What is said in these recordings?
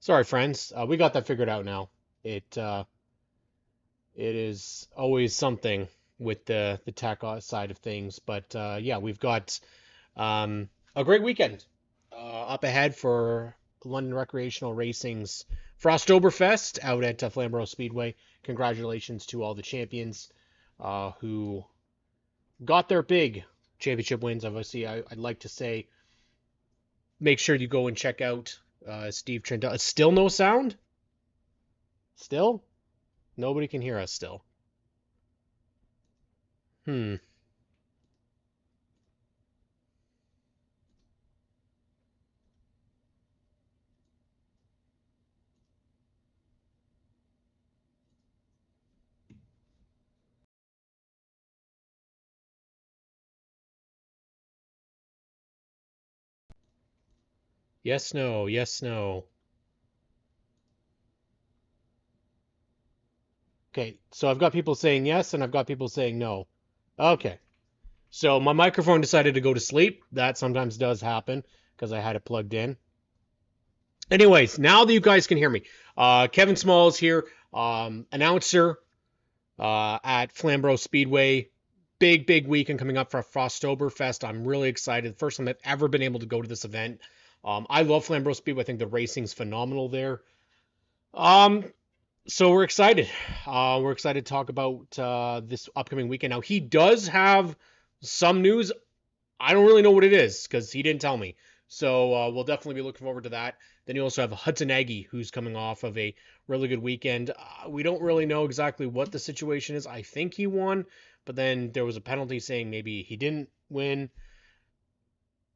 Sorry, friends. We got that figured out now. It is always something with the tech side of things, but yeah, we've got a great weekend up ahead for London Recreational Racing's Frosttoberfest out at Flamboro Speedway. Congratulations to all the champions who got their big championship wins. Obviously, I'd like to say make sure you go and check out Steve Trent. Still no sound? Still? Nobody can hear us still. Hmm. Yes, no. Yes, no. Okay, so I've got people saying yes and I've got people saying no. Okay. So my microphone decided to go to sleep. That sometimes does happen because I had it plugged in. Anyways, now that you guys can hear me, Kevin Smalls here, announcer at Flamboro Speedway. Big weekend coming up for Frosttoberfest. I'm really excited. First time I've ever been able to go to this event. I love Flamboro Speedway. I think the racing's phenomenal there. Um, so we're excited. We're excited to talk about this upcoming weekend. Now he does have some news. I don't really know what it is because he didn't tell me. So we'll definitely be looking forward to that. Then you also have Hudson Nagy, who's coming off of a really good weekend. We don't really know exactly what the situation is. I think he won, but then there was a penalty saying maybe he didn't win.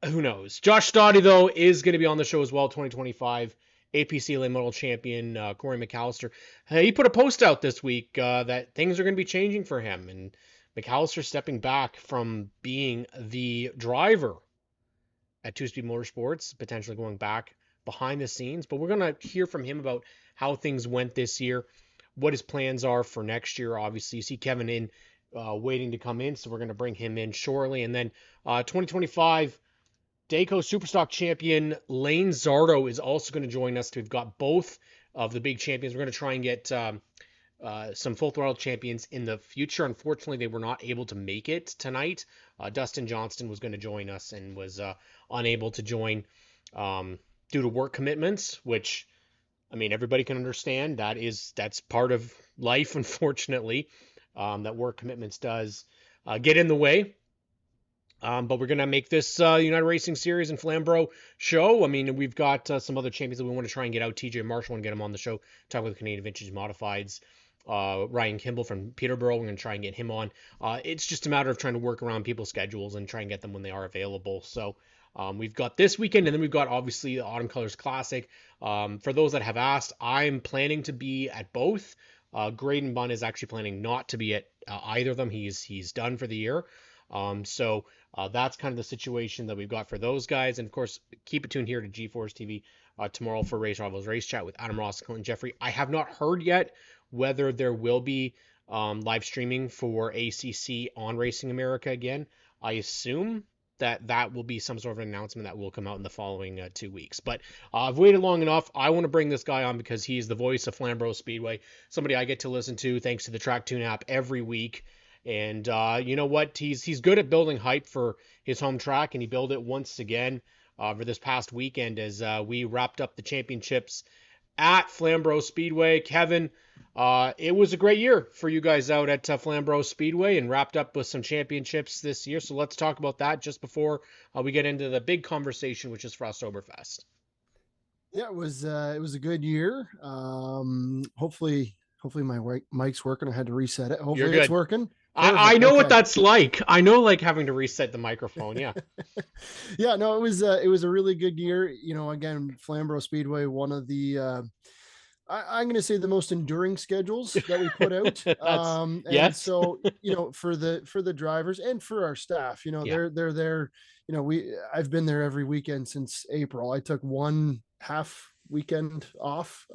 Who knows? Josh Stade, though, is going to be on the show as well, 2025 APC Lane Model Champion Cory Mallister. He put a post out this week that things are going to be changing for him, and Mallister stepping back from being the driver at Two Speed Motorsports, potentially going back behind the scenes. But we're going to hear from him about how things went this year, what his plans are for next year. Obviously, you see Kevin in waiting to come in, so we're going to bring him in shortly. And then 2025 Dayco Superstock champion Lane Zardo is also going to join us. We've got both of the big champions. We're going to try and get some full throttle champions in the future. Unfortunately, they were not able to make it tonight. Dustin Johnston was going to join us and was unable to join due to work commitments, which I mean everybody can understand. That's part of life, unfortunately. That work commitments does get in the way. But we're going to make this United Racing Series and Flamboro show. I mean, we've got some other champions that we want to try and get out. TJ Marshall, want to get him on the show, talk with Canadian Vintage Modifieds. Ryan Kimball from Peterborough, we're going to try and get him on. It's just a matter of trying to work around people's schedules and try and get them when they are available. So we've got this weekend, and then we've got obviously the Autumn Colors Classic. For those that have asked, I'm planning to be at both. Graydon Bunn is actually planning not to be at either of them. He's done for the year. So that's kind of the situation that we've got for those guys. And of course, keep it tuned here to G4S TV tomorrow for Race Rivals Race Chat with Adam Ross, Clinton Jeffrey. I have not heard yet whether there will be live streaming for ACC on Racing America again. I assume that will be some sort of an announcement that will come out in the following 2 weeks. But I've waited long enough. I want to bring this guy on because he's the voice of Flamboro Speedway, somebody I get to listen to thanks to the Track Tune app every week. And you know what? He's good at building hype for his home track, and he built it once again for this past weekend as we wrapped up the championships at Flamboro Speedway. Kevin, it was a great year for you guys out at Flamboro Speedway and wrapped up with some championships this year. So let's talk about that just before we get into the big conversation, which is Frosttoberfest. Yeah, it was a good year. Hopefully my mic's working. I had to reset it. You're Hopefully it's good. working. I Perfect. know what Okay. that's like. I know like having to reset the microphone. Yeah. Yeah, no, it was a really good year. You know, again, Flamboro Speedway, one of the I'm going to say the most enduring schedules that we put out. That's And yes. so, you know, for the drivers and for our staff, you know, Yeah. they're there. You know, I've been there every weekend since April. I took one half weekend off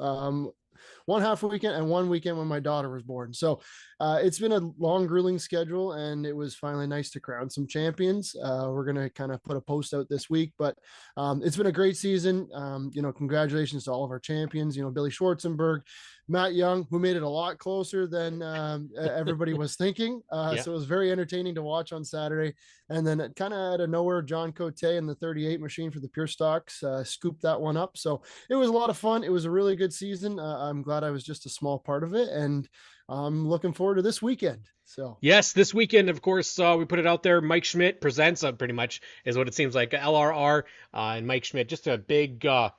one half weekend and one weekend when my daughter was born. So it's been a long, grueling schedule, and it was finally nice to crown some champions. We're going to kind of put a post out this week, but it's been a great season. Congratulations to all of our champions, Billy Schwartzenberg, Matt Young, who made it a lot closer than everybody was thinking. Yeah. So it was very entertaining to watch on Saturday. And then kind of out of nowhere, John Cote in the 38 machine for the Pure Stocks scooped that one up. So it was a lot of fun. It was a really good season. I'm glad I was just a small part of it, and I'm looking forward to this weekend. So Yes, this weekend, of course, we put it out there. Mike Schmidt presents, pretty much is what it seems like. LRR and Mike Schmidt, just a big. I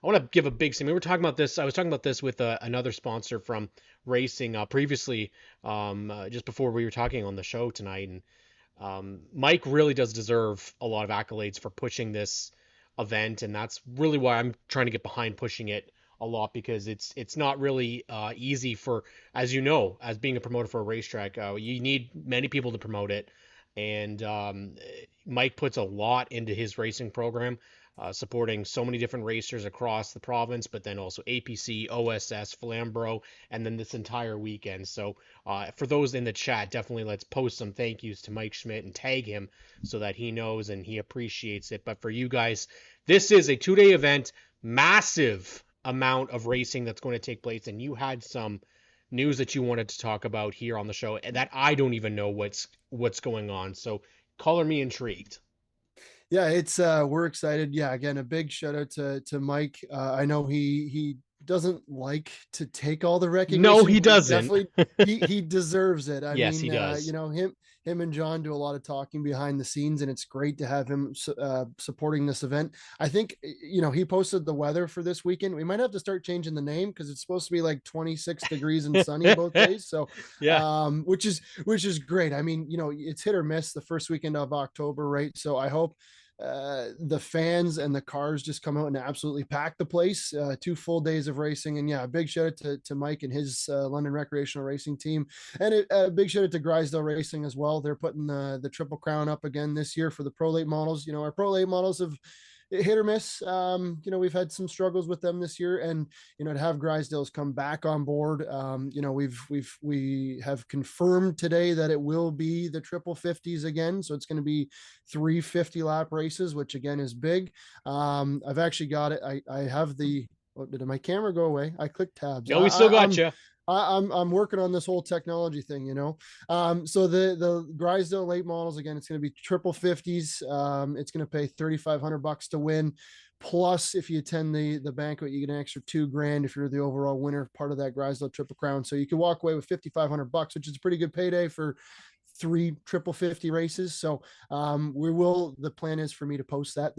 want to give a big. We were talking about this. I was talking about this with another sponsor from racing previously, just before we were talking on the show tonight, and Mike really does deserve a lot of accolades for pushing this event, and that's really why I'm trying to get behind pushing it a lot, because it's not really easy for, as you know, as being a promoter for a racetrack, you need many people to promote it, and Mike puts a lot into his racing program, supporting so many different racers across the province, but then also APC, OSS, Flamboro, and then this entire weekend. So for those in the chat, definitely let's post some thank yous to Mike Schmidt and tag him so that he knows and he appreciates it. But for you guys, this is a 2-day event, massive amount of racing that's going to take place, and you had some news that you wanted to talk about here on the show and that I don't even know what's going on. So color me intrigued. Yeah, it's we're excited. Yeah, again, a big shout out to Mike. I know he doesn't like to take all the recognition. No, he doesn't. Definitely, he deserves it. I Yes, mean, he does. him and John do a lot of talking behind the scenes, and it's great to have him supporting this event. I think he posted the weather for this weekend. We might have to start changing the name because it's supposed to be like 26 degrees and sunny both days. So, Yeah. which is great. I mean, it's hit or miss the first weekend of October, right? So I hope the fans and the cars just come out and absolutely pack the place. 2 full days of racing, and yeah, a big shout out to Mike and his London recreational racing team, and a big shout out to Grisdale Racing as well. They're putting the Triple Crown up again this year for the Pro Late models. Our Pro Late models have hit or miss. We've had some struggles with them this year, and to have Grisdale's come back on board. We have confirmed today that it will be the triple 50s again, so it's going to be 350 lap races, which again is big. I've actually got it. I have the. Oh, did my camera go away? I clicked tabs. No, we still got you. I'm working on this whole technology thing, So the Grisdale late models, again, it's going to be triple 50s. It's going to pay $3,500 to win. Plus, if you attend the banquet, you get an extra $2,000 if you're the overall winner, part of that Grisdale Triple Crown. So you can walk away with $5,500, which is a pretty good payday for 3 triple 50 races. So the plan is for me to post that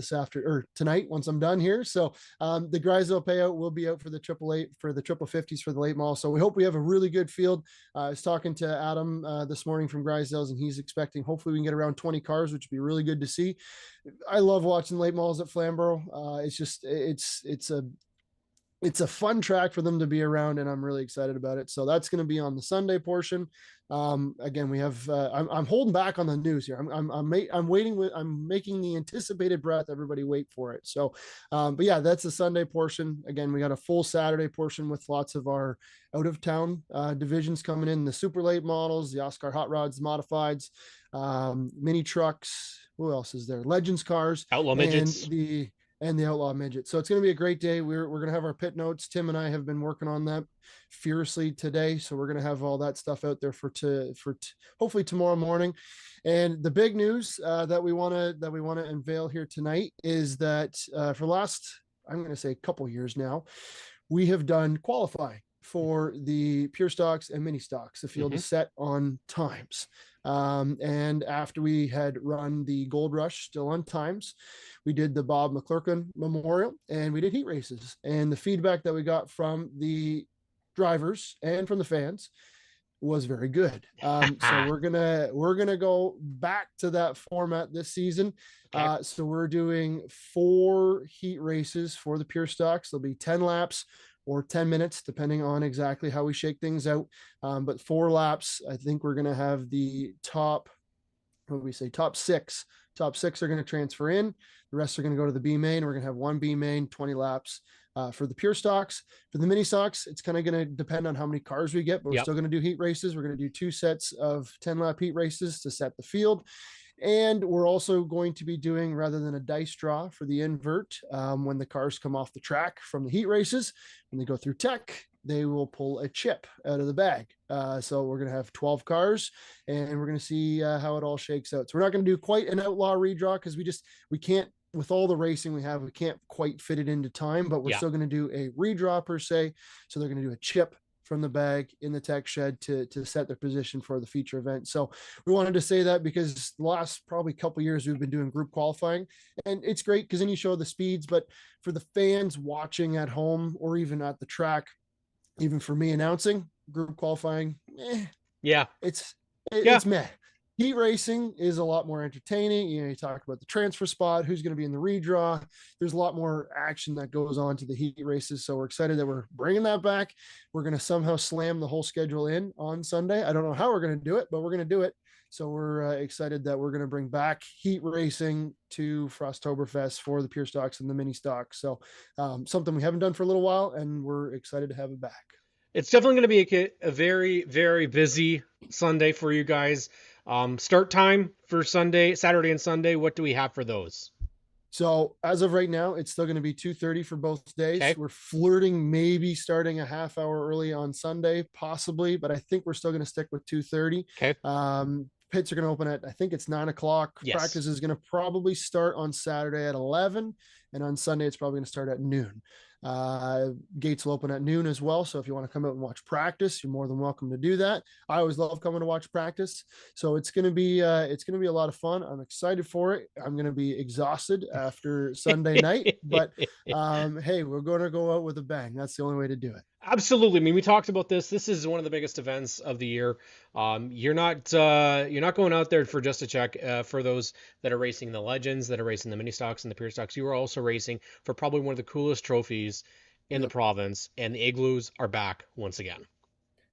tonight once I'm done here. So the Grisdale payout will be out for the triple 50s for the late model. So we hope we have a really good field. I was talking to Adam this morning from Grisdale's, and he's expecting hopefully we can get around 20 cars, which would be really good to see. I love watching late models at Flamboro. It's a fun track for them to be around, and I'm really excited about it. So that's going to be on the Sunday portion. Again, we have, I'm holding back on the news here. I'm waiting I'm making the anticipated breath. Everybody wait for it. So, but yeah, that's the Sunday portion. Again, we got a full Saturday portion with lots of our out of town divisions coming in, the super late models, the Oscar hot rods, modifieds, mini trucks. Who else is there? Legends cars, Outlaw midgets. And the Outlaw Midget. So it's going to be a great day. We're going to have our pit notes. Tim and I have been working on that fiercely today. So we're going to have all that stuff out there for hopefully tomorrow morning. And the big news that we want to unveil here tonight is that for the last, I'm going to say a couple years now, we have done qualifying for the pure stocks and mini stocks. The field is set on times. And after we had run the Gold Rush still on times, we did the Bob McClurkin Memorial, and we did heat races. And the feedback that we got from the drivers and from the fans was very good. So we're gonna go back to that format this season. Okay. So we're doing 4 heat races for the pure stocks. There'll be 10 laps or 10 minutes, depending on exactly how we shake things out. But 4 laps, I think we're going to have the top 6. Top 6 are going to transfer in. The rest are going to go to the B main. We're going to have 1 B main, 20 laps. for the pure stocks. For the mini stocks, it's kind of going to depend on how many cars we get, but we're Yep. still going to do heat races. We're going to do 2 sets of 10-lap heat races to set the field. And we're also going to be doing, rather than a dice draw for the invert, when the cars come off the track from the heat races, when they go through tech, they will pull a chip out of the bag. So we're going to have 12 cars, and we're going to see how it all shakes out. So we're not going to do quite an outlaw redraw because we can't, with all the racing we have, we can't quite fit it into time, but we're still going to do a redraw per se. So they're going to do a chip from the bag in the tech shed to set their position for the feature event. So we wanted to say that because the last probably couple years we've been doing group qualifying, and it's great because then you show the speeds, but for the fans watching at home or even at the track, even for me announcing, group qualifying, it's meh. Heat racing is a lot more entertaining. You talk about the transfer spot, who's going to be in the redraw. There's a lot more action that goes on to the heat races. So we're excited that we're bringing that back. We're going to somehow slam the whole schedule in on Sunday. I don't know how we're going to do it, but we're going to do it. So we're excited that we're going to bring back heat racing to Frosttoberfest for the pure stocks and the mini stocks. So something we haven't done for a little while, and we're excited to have it back. It's definitely going to be a very, very busy Sunday for you guys. Start time for Saturday and Sunday. What do we have for those? So as of right now, it's still going to be 2:30 for both days. Okay. We're flirting maybe starting a half hour early on Sunday, possibly, but I think we're still going to stick with 2:30. Okay. Pits are going to open at, I think it's 9:00. Yes. Practice is going to probably start on Saturday at 11, and on Sunday it's probably going to start at noon. Gates will open at noon as well. So if you want to come out and watch practice, you're more than welcome to do that. I always love coming to watch practice. So it's going to be a lot of fun. I'm excited for it. I'm going to be exhausted after Sunday night, but hey, we're going to go out with a bang. That's the only way to do it. Absolutely. I mean, we talked about this. This is one of the biggest events of the year. You're not going out there for just a check. For those that are racing the legends, that are racing the mini stocks and the pure stocks, you are also racing for probably one of the coolest trophies in the province, and the igloos are back once again.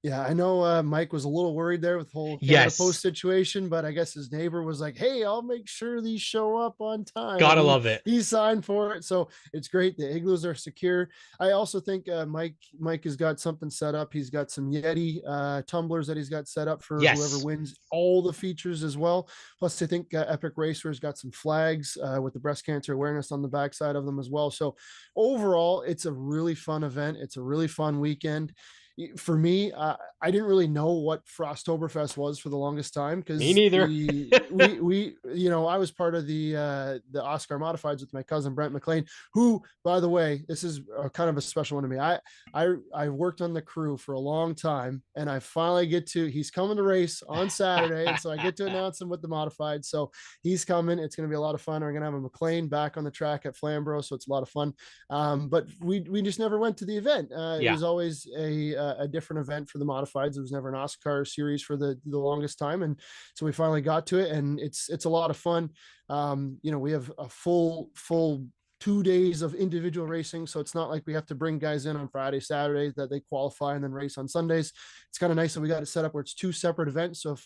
Yeah, I know Mike was a little worried there with the whole Canada Post situation, but I guess his neighbor was like, hey, I'll make sure these show up on time. Gotta love it. He signed for it. So it's great. The igloos are secure. I also think Mike has got something set up. He's got some Yeti tumblers that he's got set up for whoever wins all the features as well. Plus, I think Epic Racer's got some flags with the breast cancer awareness on the backside of them as well. So overall, it's a really fun event. It's a really fun weekend. For me, I didn't really know what Frosttoberfest was for the longest time because me neither. we I was part of the Oscar Modifieds with my cousin Brent McLean, who, by the way, this is kind of a special one to me. I worked on the crew for a long time, and I finally he's coming to race on Saturday, and so I get to announce him with the Modified. So he's coming. It's going to be a lot of fun. We're going to have a McLean back on the track at Flamboro, so it's a lot of fun. But we just never went to the event. It was always a different event for the Modifieds. There was never an Oscar series for the longest time, and so we finally got to it, and it's a lot of fun. We have a full 2 days of individual racing, so it's not like we have to bring guys in on Friday, Saturday that they qualify and then race on Sundays. It's kind of nice that we got it set up where it's 2 separate events. So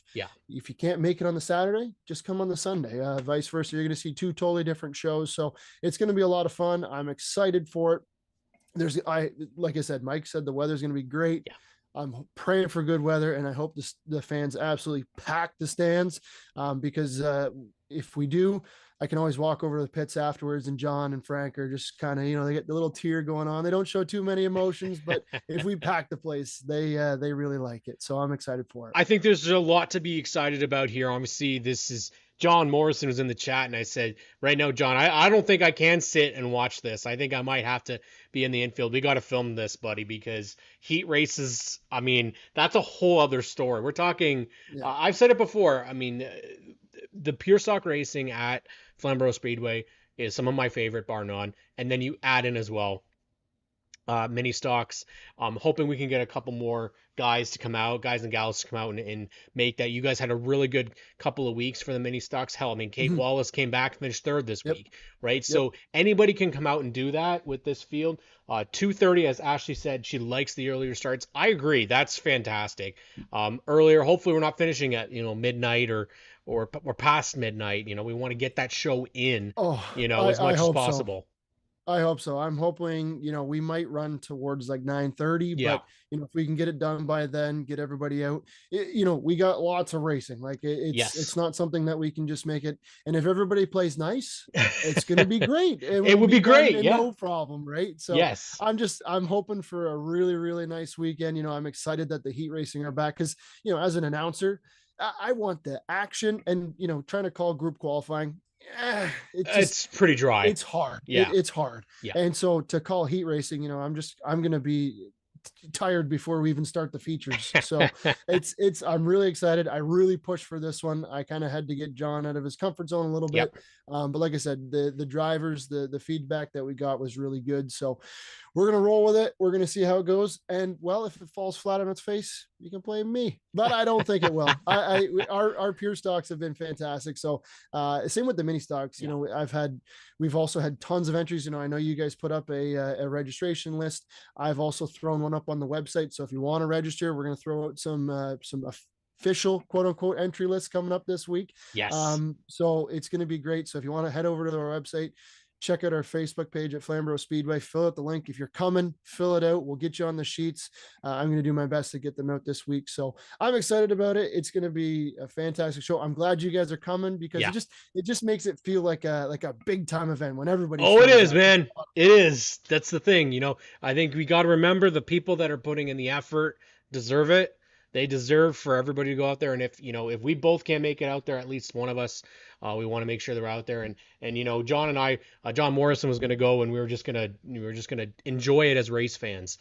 if you can't make it on the Saturday, just come on the Sunday. Vice versa, you're going to see 2 totally different shows. So it's going to be a lot of fun. I'm excited for it. Like I said, Mike said the weather's going to be great. I'm praying for good weather, and I hope the fans absolutely pack the stands because if we do, I can always walk over to the pits afterwards, and John and Frank are just kind of, they get the little tear going on. They don't show too many emotions, but if we pack the place, they really like it. So I'm excited for it. I think there's a lot to be excited about here. Obviously, this is John Morrison was in the chat, and I said, right now, John, I don't think I can sit and watch this. I think I might have to be in the infield. We got to film this, buddy, because heat races, I mean, that's a whole other story. We're talking, I've said it before. I mean, the pure stock racing at Flamboro Speedway is some of my favorite, bar none. And then you add in as well mini stocks. Hoping we can get a couple more guys and gals to come out and make that. You guys had a really good couple of weeks for the mini stocks. Hell, I mean, Kate Wallace came back, finished third this week, right? So anybody can come out and do that with this field. 2:30, as Ashley said, she likes the earlier starts. I agree. That's fantastic. Earlier, hopefully we're not finishing at, midnight or past midnight. We want to get that show in, as much as possible. I hope so. I'm hoping, we might run towards like 9:30, Yeah. but if we can get it done by then, get everybody out. We got lots of racing. Like it's Yes. not something that we can just make it. And if everybody plays nice, it's going to be great. It It will would be be done great. and Yeah. no problem, right? So Yes. I'm hoping for a really, really nice weekend. I'm excited that the heat racing are back because, as an announcer, I want the action and, trying to call group qualifying. It just It's pretty dry. it's hard. Yeah. It's hard. Yeah. And so to call heat racing, I'm going to be tired before we even start the features. So I'm really excited. I really pushed for this one. I kind of had to get John out of his comfort zone a little bit. Yep. But like I said, the drivers, the feedback that we got was really good. So we're going to roll with it. We're going to see how it goes. And well, if it falls flat on its face, you can blame me, but I don't think it will. Our pure stocks have been fantastic. So same with the mini stocks, we've also had tons of entries. I know you guys put up a registration list. I've also thrown one up on the website. So if you want to register, we're going to throw out some official quote unquote entry list coming up this week. Yes. So it's going to be great. So if you want to head over to our website, check out our Facebook page at Flamboro Speedway, fill out the link. If you're coming, fill it out. We'll get you on the sheets. I'm going to do my best to get them out this week. So I'm excited about it. It's going to be a fantastic show. I'm glad you guys are coming because Yeah. it just makes it feel like a big time event when everybody. Oh, it is, up. man. It is. That's the thing. I think we got to remember the people that are putting in the effort deserve it. They deserve for everybody to go out there. And if we both can't make it out there, at least one of us, we want to make sure they're out there. And John and I, John Morrison was going to go, and we were just gonna enjoy it as race fans.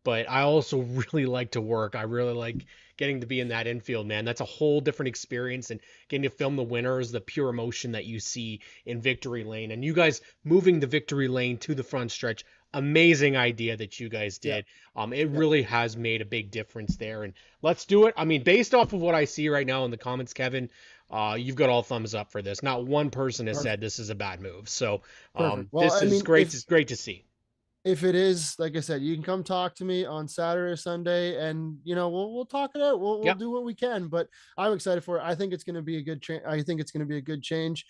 But I also really like to work. I really like getting to be in that infield, man. That's a whole different experience, and getting to film the winners, the pure emotion that you see in victory lane, and you guys moving the victory lane to the front stretch. Amazing idea that you guys did. It really has made a big difference there, and let's do it. I mean, based off of what I see right now in the comments, Kevin, you've got all thumbs up for this. Not one person has said this is a bad move. So Well, this is great. It's great to see. If it is, like I said, you can come talk to me on Saturday or Sunday, and we'll talk it out. We'll do what we can. But I'm excited for it. I think it's going to be a good change. I think it's going to be a good change.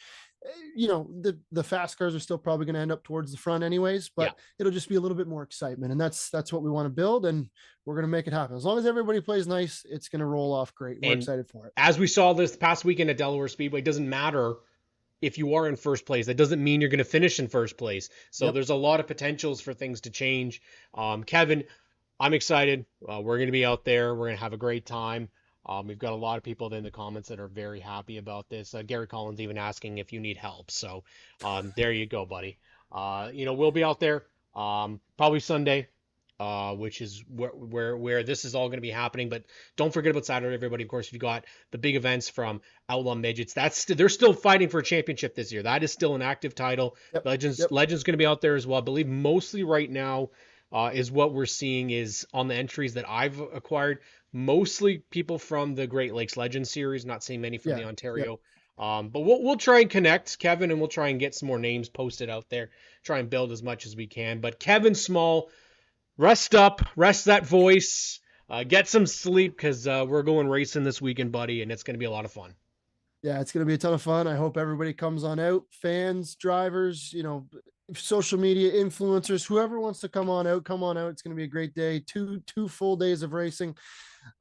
The fast cars are still probably going to end up towards the front anyways, but it'll just be a little bit more excitement, and that's what we want to build, and we're going to make it happen. As long as everybody plays nice, it's going to roll off great. We're excited for it. As we saw this past weekend at Delaware Speedway, it doesn't matter if you are in first place. That doesn't mean you're going to finish in first place. So there's a lot of potentials for things to change. Kevin, I'm excited. We're going to be out there. We're going to have a great time. We've got a lot of people in the comments that are very happy about this. Gary Collins even asking if you need help. So there you go, buddy. We'll be out there probably Sunday, which is where this is all going to be happening. But don't forget about Saturday, everybody. Of course, you've got the big events from Outlaw Midgets. They're still fighting for a championship this year. That is still an active title. Legends going to be out there as well. I believe mostly right now is what we're seeing is on the entries that I've acquired. Mostly people from the Great Lakes Legends series. Not seeing many from the Ontario. But we'll try and connect, Kevin, and we'll try and get some more names posted out there. Try and build as much as we can. But Kevin Small, rest up, rest that voice, get some sleep because we're going racing this weekend, buddy, and it's going to be a lot of fun. Yeah, it's going to be a ton of fun. I hope everybody comes on out, fans, drivers, social media influencers, whoever wants to come on out, come on out. It's going to be a great day. Two full days of racing.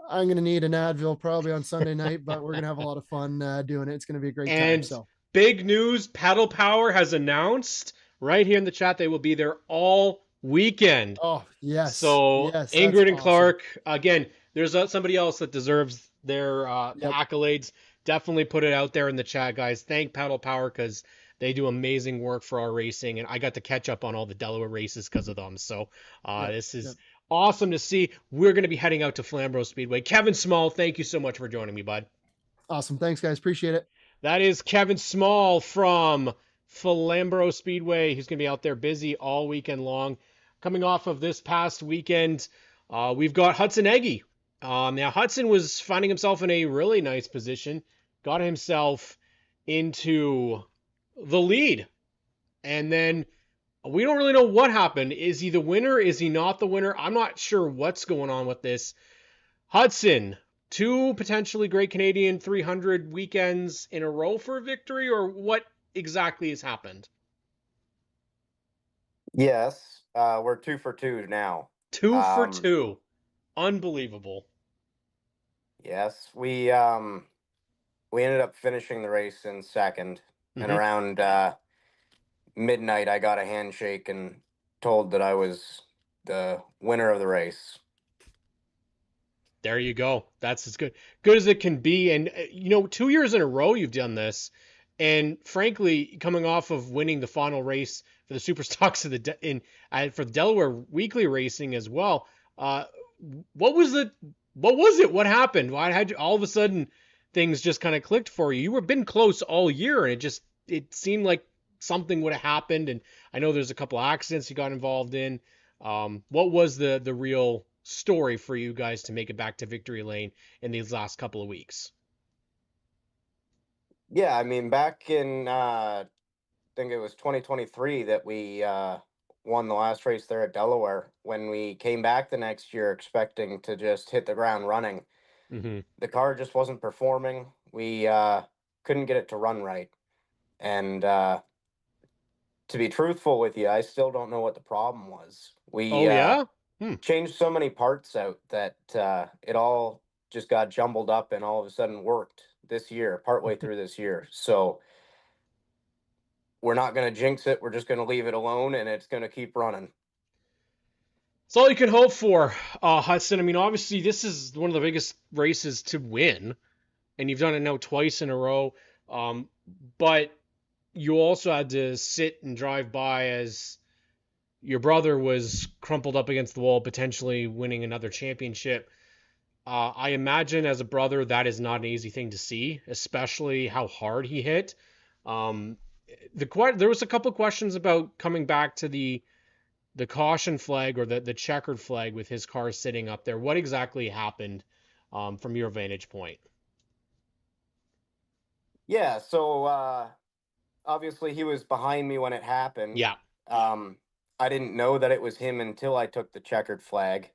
I'm going to need an Advil probably on Sunday night, but we're going to have a lot of fun doing it. It's going to be a great time. So big news, Paddle Power has announced right here in the chat they will be there all weekend. Oh, yes. So Ingrid and Clark, again, there's somebody else that deserves their accolades. Definitely put it out there in the chat, guys. Thank Paddle Power because they do amazing work for our racing, and I got to catch up on all the Delaware races because of them. So this is awesome to see. We're going to be heading out to Flamboro Speedway. Kevin Small, thank you so much for joining me, bud. Awesome. Thanks, guys. Appreciate it. That is Kevin Small from Flamboro Speedway. He's going to be out there busy all weekend long. Coming off of this past weekend, we've got Hudson Nagy. Now, Hudson was finding himself in a really nice position, got himself into the lead, and then we don't really know what happened. Is he the winner? Is he not the winner? I'm not sure what's going on with this. Hudson, 2 potentially Great Canadian 300 weekends in a row for a victory, or what exactly has happened? Yes, we're 2 for 2 now. Two for Um, two. Unbelievable. yes, we ended up finishing the race in second, and Hmm. around midnight, I got a handshake and told that I was the winner of the race. There you go. That's as good as it can be. And 2 years in a row you've done this, and frankly, coming off of winning the final race for the Super Stocks of for the Delaware Weekly Racing as well. Uh, what was the what was it? What happened? Why had you all of a sudden things just kind of clicked for you? You were been close all year, and it seemed like something would have happened. And I know there's a couple of accidents you got involved in. What was the real story for you guys to make it back to victory lane in these last couple of weeks? Yeah, I mean, back in I think it was 2023 that we won the last race there at Delaware. When we came back the next year expecting to just hit the ground running, Hmm. the car just wasn't performing. We couldn't get it to run right. And to be truthful with you, I still don't know what the problem was. We Oh yeah. Hmm. changed so many parts out that it all just got jumbled up and all of a sudden worked this year, partway through this year. So we're not going to jinx it. We're just going to leave it alone and it's going to keep running. It's all you can hope for, Hudson. I mean, obviously, this is one of the biggest races to win, and you've done it now twice in a row. Um, but you also had to sit and drive by as your brother was crumpled up against the wall, potentially winning another championship. I imagine as a brother, that is not an easy thing to see, especially how hard he hit. Um, there was a couple of questions about coming back to the caution flag or the checkered flag with his car sitting up there. What exactly happened from your vantage point? Yeah. So obviously he was behind me when it happened. Yeah. Um, I didn't know that it was him until I took the checkered flag.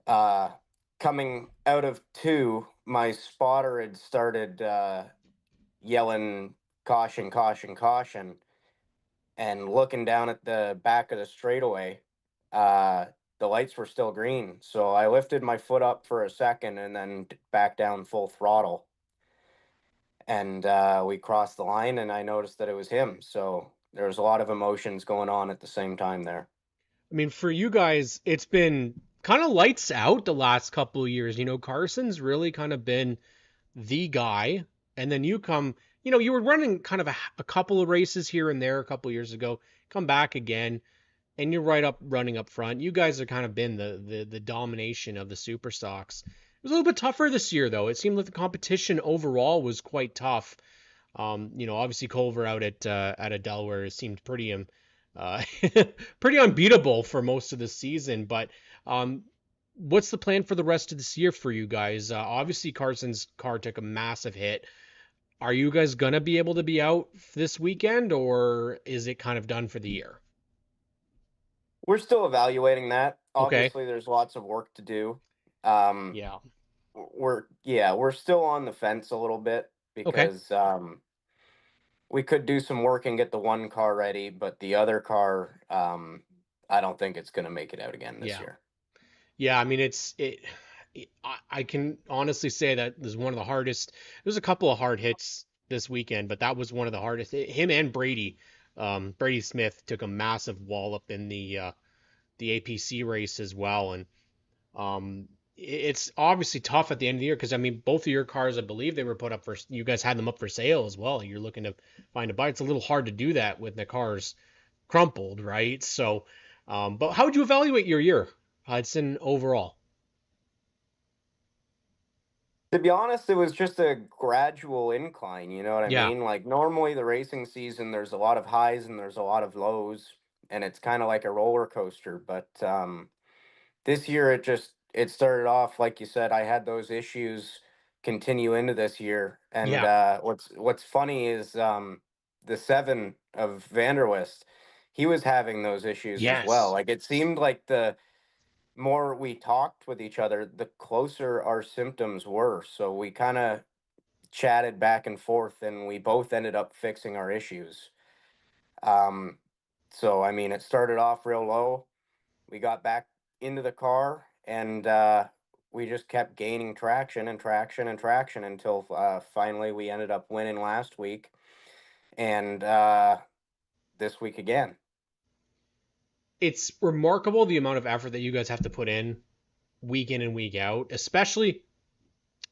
Uh, Coming out of two, my spotter had started yelling, caution, caution, caution. And looking down at the back of the straightaway, uh, the lights were still green. So I lifted my foot up for a second and then back down full throttle. And we crossed the line, and I noticed that it was him. So there was a lot of emotions going on at the same time there. I mean, for you guys, it's been kind of lights out the last couple of years. Carson's really kind of been the guy. And then you were running kind of a couple of races here and there a couple of years ago, come back again, and you're right up running up front. You guys have kind of been the domination of the super stocks. It was a little bit tougher this year, though. It seemed like the competition overall was quite tough. Obviously Culver out at Delaware seemed uh, pretty unbeatable for most of the season. But um, what's the plan for the rest of this year for you guys? Obviously Carson's car took a massive hit. Are you guys gonna be able to be out this weekend, or is it kind of done for the year? We're still evaluating that. Okay. Obviously, there's lots of work to do. Um, Yeah. we're still on the fence a little bit Okay. because we could do some work and get the one car ready, but the other car, I don't think it's going to make it out again this Yeah. year. Yeah. I mean, I can honestly say that this is one of the hardest. There's a couple of hard hits this weekend, but that was one of the hardest. Him and Brady, Brady Smith took a massive wallop in the APC race as well, and it's obviously tough at the end of the year because I mean, both of your cars, I believe they were put up for. You guys had them up for sale as well. You're looking to find a buy. It's a little hard to do that with the cars crumpled, right? So, but how would you evaluate your year, Hudson, overall? To be honest, it was just a gradual incline. You know what I Yeah. mean? Like normally the racing season, there's a lot of highs and there's a lot of lows, and it's kind of like a roller coaster. But this year, it started off like you said. I had those issues continue into this year, and Yeah. what's funny is the seven of Vanderwist, he was having those issues as well. Yes. Like it seemed like the more we talked with each other, the closer our symptoms were. So we kind of chatted back and forth, and we both ended up fixing our issues. Um, So, I mean, it started off real low. We got back into the car, and we just kept gaining traction and traction and traction until finally we ended up winning last week and this week again. It's remarkable the amount of effort that you guys have to put in and week out, especially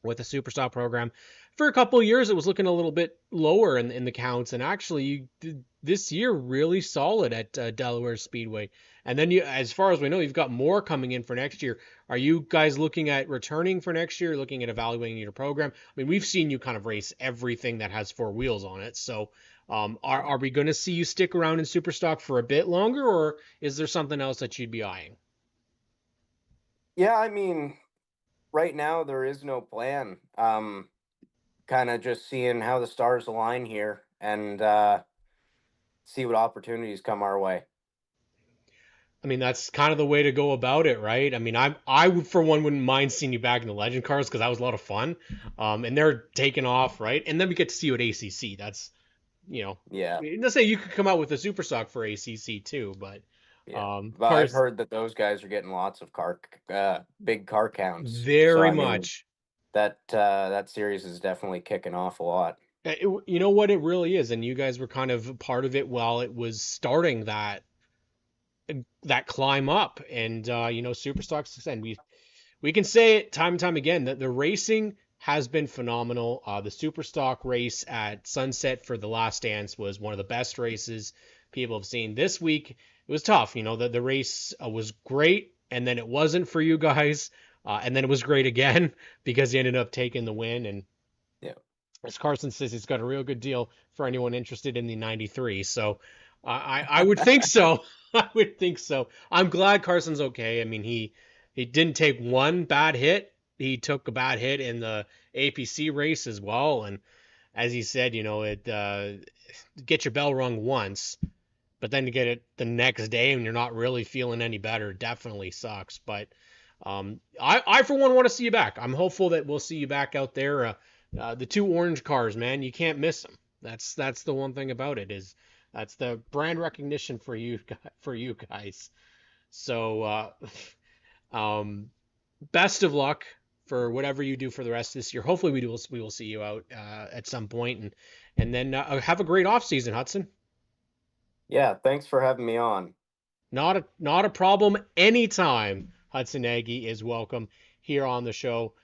with the Superstock program. For a couple of years, it was looking a little bit lower in the counts, and actually, you did this year really solid at Delaware Speedway. And then, as far as we know, you've got more coming in for next year. Are you guys looking at returning for next year? Looking at evaluating your program? I mean, we've seen you kind of race everything that has four wheels on it. So, are we going to see you stick around in Superstock for a bit longer, or is there something else that you'd be eyeing? Yeah, I mean, right now there is no plan. Kind of just seeing how the stars align here and see what opportunities come our way. I mean, that's kind of the way to go about it, right? I mean, I would, for one, wouldn't mind seeing you back in the Legend cars because that was a lot of fun. And they're taking off, right? And then we get to see you at ACC. That's, Yeah, let's say you could come out with a super stock for ACC too, but yeah. But I've cars heard that those guys are getting lots of big car counts. So very I mean, much. that series is definitely kicking off a lot. You know what? It really is, and you guys were kind of part of it while it was starting that climb up, and super stocks. And we can say it time and time again that the racing has been phenomenal. The Superstock race at Sunset for the Last Dance was one of the best races people have seen. This week it was tough. The race was great, and then it wasn't for you guys, and then it was great again because you ended up taking the win. And Yeah. as Carson says, he's got a real good deal for anyone interested in the 93. So I would think so. I would think so. I'm glad Carson's okay. I mean, he didn't take one bad hit. He took a bad hit in the APC race as well. And as he said, get your bell rung once, but then to get it the next day and you're not really feeling any better definitely sucks. But I for one want to see you back. I'm hopeful that we'll see you back out there. The two orange cars, man, you can't miss them. That's the one thing about it is that's the brand recognition for you guys. So best of luck for whatever you do for the rest of this year. Hopefully we will see you out at some point and then have a great off season, Hudson. Yeah, thanks for having me on. Not a problem. Anytime Hudson Nagy is welcome here on the show.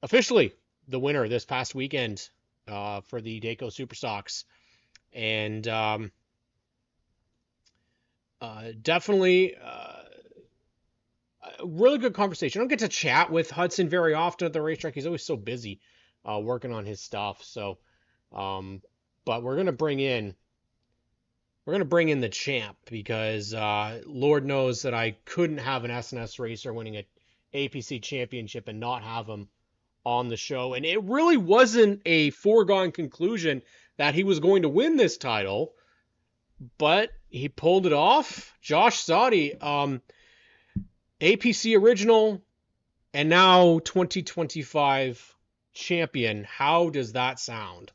Officially the winner this past weekend for the Dayco Superstocks. And definitely a really good conversation. I don't get to chat with Hudson very often at the racetrack. He's always so busy working on his stuff. So, but we're gonna bring in the champ because Lord knows that I couldn't have an SNS racer winning an APC championship and not have him on the show. And it really wasn't a foregone conclusion that he was going to win this title, but he pulled it off. Josh Stade, APC original and now 2025 champion. How does that sound?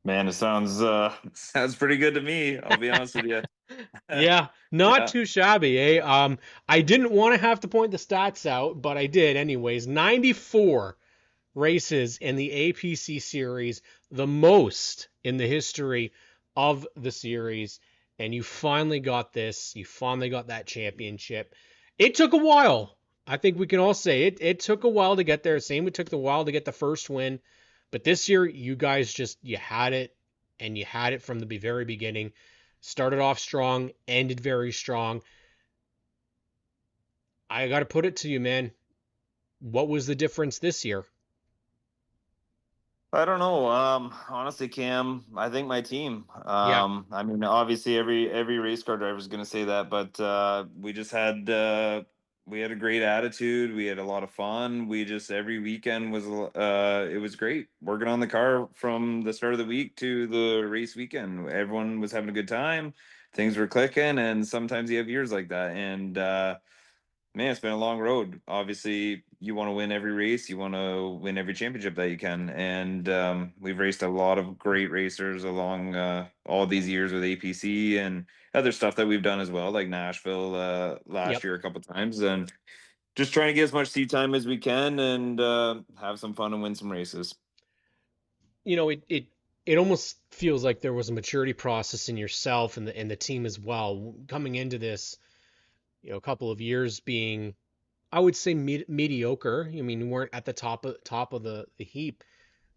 Man, it sounds pretty good to me. I'll be honest with you. Yeah, not too shabby, eh? I didn't want to have to point the stats out, but I did anyways. 94 races in the APC series, the most in the history of the series, and you finally got this. You finally got that championship. It took a while. I think we can all say it. It took a while to get there. Same, it took a while to get the first win. But this year, you guys you had it, and you had it from the very beginning. Started off strong, ended very strong. I got to put it to you, man. What was the difference this year? I don't know. Honestly, Cam, I think my team. Yeah. I mean, obviously every race car driver is going to say that, but we just had we had a great attitude. We had a lot of fun. We just every weekend was it was great working on the car from the start of the week to the race weekend. Everyone was having a good time. Things were clicking, and sometimes you have years like that. And man, it's been a long road. Obviously, you want to win every race, you want to win every championship that you can. And we've raced a lot of great racers along all these years with APC and other stuff that we've done as well, like Nashville last Yep. year a couple times, and just trying to get as much seat time as we can and have some fun and win some races. It almost feels like there was a maturity process in yourself and the team as well coming into this, a couple of years being, I would say, mediocre. I mean, you weren't at the top of the heap.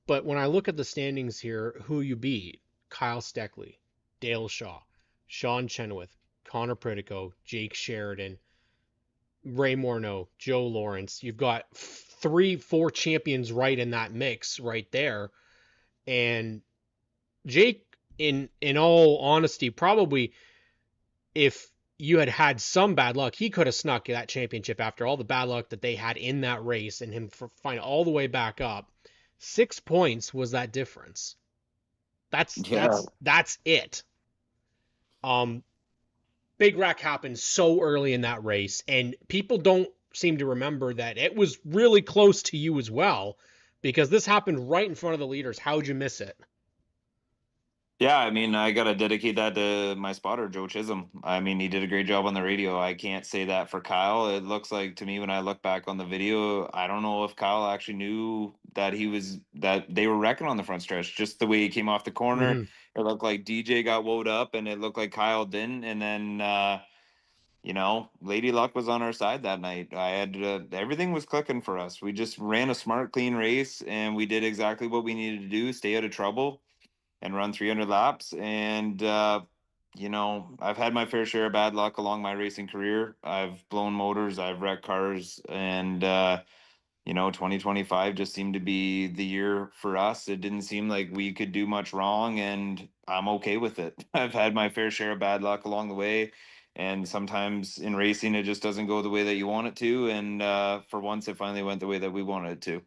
But when I look at the standings here, who you beat: Kyle Steckley, Dale Shaw, Sean Chenoweth, Connor Pritico, Jake Sheridan, Ray Morneau, Joe Lawrence. You've got 3, 4 champions right in that mix right there. And Jake, in all honesty, probably, if you had some bad luck, he could have snuck that championship after all the bad luck that they had in that race, and him find all the way back up. 6 points was that difference. That's it. Big wreck happened so early in that race, and people don't seem to remember that it was really close to you as well, because this happened right in front of the leaders. How'd you miss it? Yeah, I mean, I gotta dedicate that to my spotter, Joe Chisholm. I mean, he did a great job on the radio. I can't say that for Kyle. It looks like to me when I look back on the video, I don't know if Kyle actually knew that they were wrecking on the front stretch. Just the way he came off the corner, Mm-hmm. it looked like DJ got woed up, and it looked like Kyle didn't. And then, Lady Luck was on our side that night. I had everything was clicking for us. We just ran a smart, clean race, and we did exactly what we needed to do: stay out of trouble and run 300 laps. And, I've had my fair share of bad luck along my racing career. I've blown motors, I've wrecked cars, and, 2025 just seemed to be the year for us. It didn't seem like we could do much wrong, and I'm okay with it. I've had my fair share of bad luck along the way. And sometimes in racing, it just doesn't go the way that you want it to. And for once, it finally went the way that we wanted it to.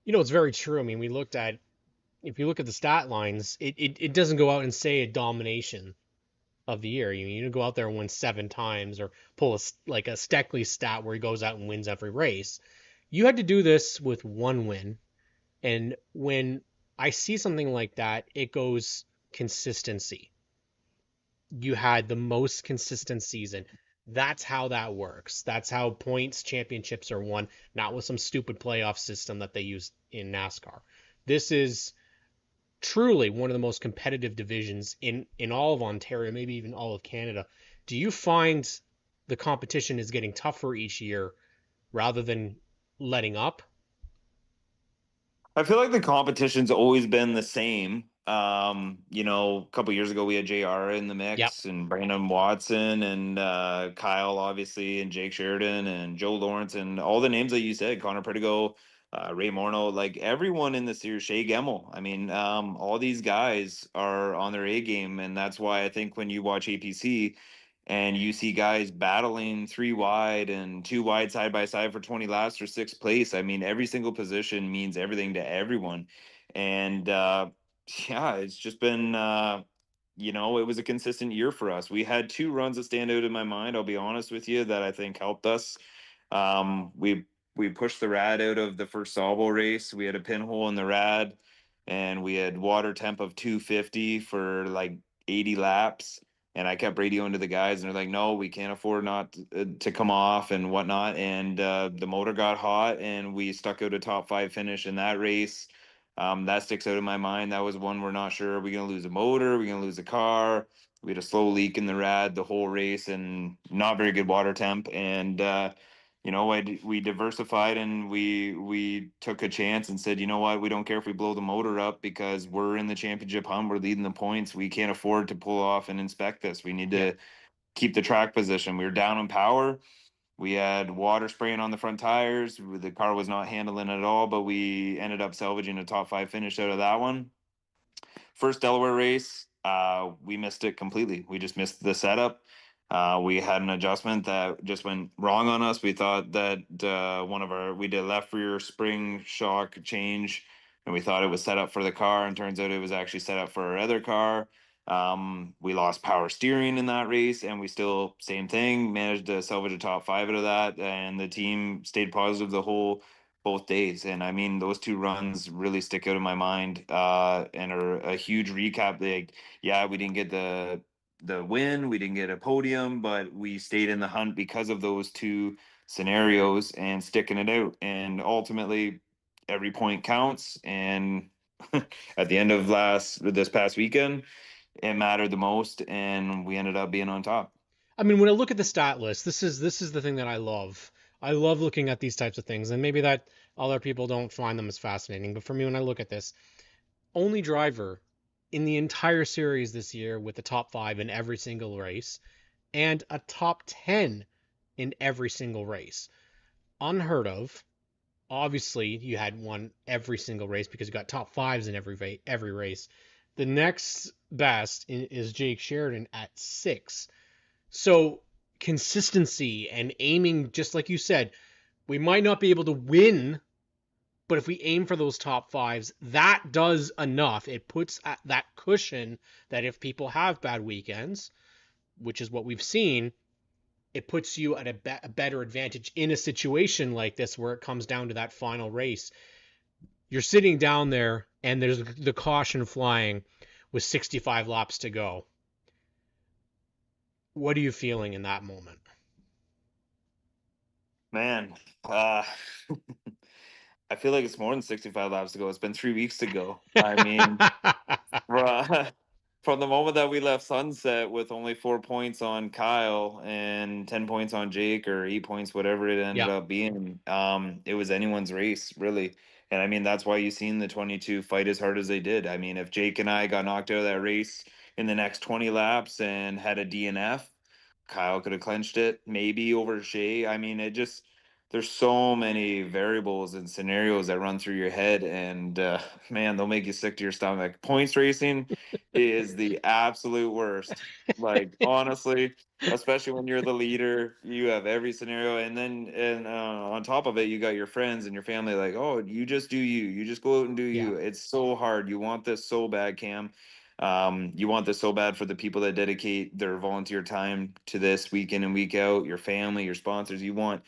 It's very true. I mean, if you look at the stat lines, it doesn't go out and say a domination of the year. You don't go out there and win 7 times or pull like a Steckley stat where he goes out and wins every race. You had to do this with 1 win. And when I see something like that, it goes consistency. You had the most consistent season. That's how that works. That's how points championships are won, not with some stupid playoff system that they use in NASCAR. This is truly one of the most competitive divisions in all of Ontario, maybe even all of Canada. Do you find the competition is getting tougher each year rather than letting up? I feel like the competition's always been the same. A couple years ago we had JR in the Yep. mix and Brandon Watson and Kyle obviously and Jake Sheridan and Joe Lawrence and all the names that you said, Connor Pritigo, Ray Morneau, like everyone in the series, Shea Gemmell. I mean, all these guys are on their A game, and that's why I think when you watch APC and you see guys battling 3 wide and 2 wide side by side for 20 laps or 6th place. I mean, every single position means everything to everyone. And yeah, it's just been, it was a consistent year for us. We had 2 runs that stand out in my mind, I'll be honest with you, that I think helped us. We pushed the rad out of the first Sauble race. We had a pinhole in the rad, and we had water temp of 250 for like 80 laps. And I kept radioing to the guys, and they're like, "No, we can't afford not to come off and whatnot." And the motor got hot, and we stuck out a top 5 finish in that race. That sticks out in my mind. That was one we're not sure: are we going to lose a motor? Are we going to lose a car? We had a slow leak in the rad the whole race, and not very good water temp. And we diversified, and we took a chance and said, you know what, we don't care if we blow the motor up because we're in the championship hunt, we're leading the points, we can't afford to pull off and inspect this. We need to keep the track position. We were down in power. We had water spraying on the front tires. The car was not handling it at all, but we ended up salvaging a top 5 finish out of that one. First Delaware race, we missed it completely. We just missed the setup. We had an adjustment that just went wrong on us. We thought that we did a left rear spring shock change, and we thought it was set up for the car, and turns out it was actually set up for our other car. We lost power steering in that race, and we still, same thing, managed to salvage a top 5 out of that. And the team stayed positive both days. And I mean, those 2 runs really stick out in my mind, and are a huge recap. Like, yeah, we didn't get the win, we didn't get a podium, but we stayed in the hunt because of those 2 scenarios and sticking it out. And ultimately, every point counts. And at the end of this past weekend, it mattered the most, and we ended up being on top. I mean, when I look at the stat list, this is the thing that I love. I love looking at these types of things, and maybe that other people don't find them as fascinating. But for me, when I look at this, only driver in the entire series this year with the top 5 in every single race, and a top 10 in every single race. Unheard of. Obviously, you had won every single race because you got top 5s in every race. The next best is Jake Sheridan at 6. So consistency and aiming, just like you said, we might not be able to win, but if we aim for those top 5s, that does enough. It puts at that cushion that if people have bad weekends, which is what we've seen, it puts you at a better advantage in a situation like this where it comes down to that final race. You're sitting down there and there's the caution flying with 65 laps to go. What are you feeling in that moment? Man, I feel like it's more than 65 laps to go. It's been 3 weeks to go. I mean, from the moment that we left Sunset with only 4 points on Kyle and 10 points on Jake, or 8 points, whatever it ended Yeah. up being, it was anyone's race, really. And I mean, that's why you've seen the 22 fight as hard as they did. I mean, if Jake and I got knocked out of that race in the next 20 laps and had a DNF, Kyle could have clinched it, maybe over Shea. I mean, there's so many variables and scenarios that run through your head, and man, they'll make you sick to your stomach. Points racing is the absolute worst. Like, honestly, especially when you're the leader, you have every scenario, and on top of it, you got your friends and your family like, oh, you just do you. You just go out and do Yeah. you. It's so hard. You want this so bad, Cam. You want this so bad for the people that dedicate their volunteer time to this week in and week out, your family, your sponsors. You want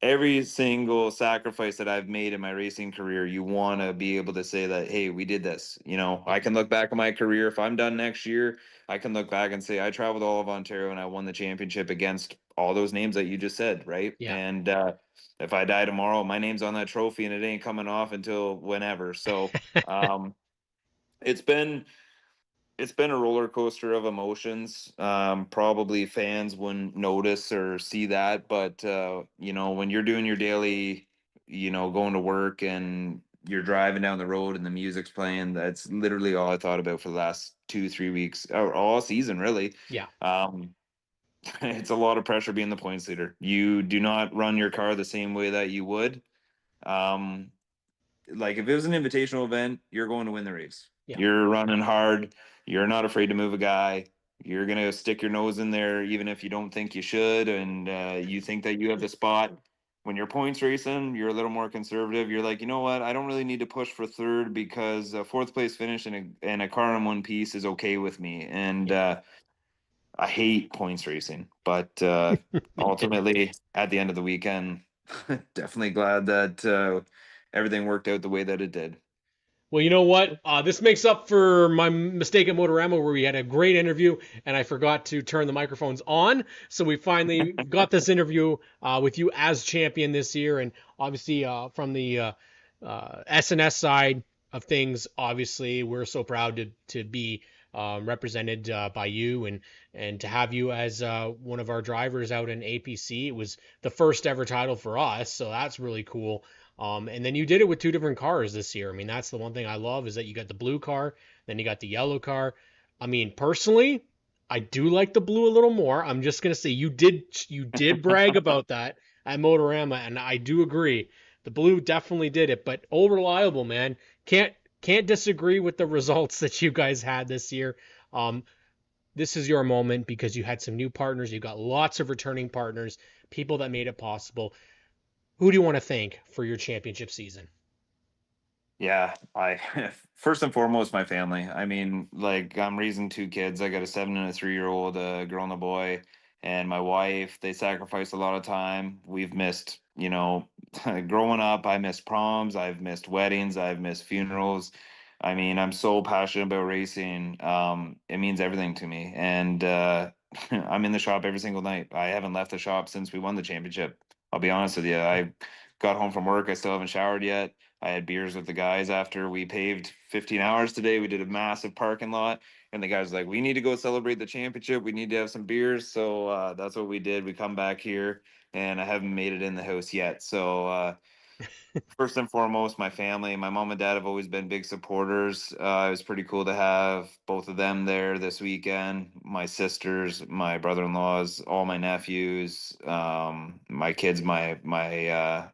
every single sacrifice that I've made in my racing career. You want to be able to say that, hey, we did this. You know, I can look back on my career. If I'm done next year, I can look back and say I traveled all of Ontario and I won the championship against all those names that you just said, right? Yeah. And if I die tomorrow, my name's on that trophy and it ain't coming off until whenever. So it's been a roller coaster of emotions. Probably fans wouldn't notice or see that, but you know, when you're doing your daily, you know, going to work and you're driving down the road and the music's playing, that's literally all I thought about for the last 2 3 weeks, or all season, really. Yeah. It's a lot of pressure being the points leader. You do not run your car the same way that you would. Um, like if it was an invitational event, you're going to win the race. Yeah. You're running hard. You're not afraid to move a guy. You're gonna stick your nose in there even if you don't think you should, and you think that you have the spot. When you're points racing, you're a little more conservative. You're like, you know what? I don't really need to push for third because a fourth place finish and a car in one piece is okay with me. And I hate points racing, but ultimately, at the end of the weekend, definitely glad that everything worked out the way that it did. Well, you know what? This makes up for my mistake at Motorama where we had a great interview and I forgot to turn the microphones on. So we finally got this interview with you as champion this year. And obviously from the SNS side of things, obviously we're so proud to be represented by you and to have you as one of our drivers out in APC. It was the first ever title for us. So that's really cool. And then you did it with 2 different cars this year. I mean, that's the one thing I love is that you got the blue car, then you got the yellow car. I mean, personally, I do like the blue a little more. I'm just gonna say you did brag about that at Motorama, and I do agree. The blue definitely did it, but Old Reliable, man, can't disagree with the results that you guys had this year. This is your moment because you had some new partners. You got lots of returning partners, people that made it possible. Who do you want to thank for your championship season? Yeah, I first and foremost my family. I mean, like I'm raising two kids. I got a 7 and a 3-year-old, a girl and a boy, and my wife. They sacrifice a lot of time. We've missed, growing up. I missed proms. I've missed weddings. I've missed funerals. I mean, I'm so passionate about racing. It means everything to me, and I'm in the shop every single night. I haven't left the shop since we won the championship. I'll be honest with you. I got home from work. I still haven't showered yet. I had beers with the guys after we paved 15 hours today. We did a massive parking lot, and the guys were like, we need to go celebrate the championship. We need to have some beers. So that's what we did. We come back here, and I haven't made it in the house yet. So first and foremost, my family, my mom and dad have always been big supporters. It was pretty cool to have both of them there this weekend. My sisters, my brother-in-laws, all my nephews, my kids, my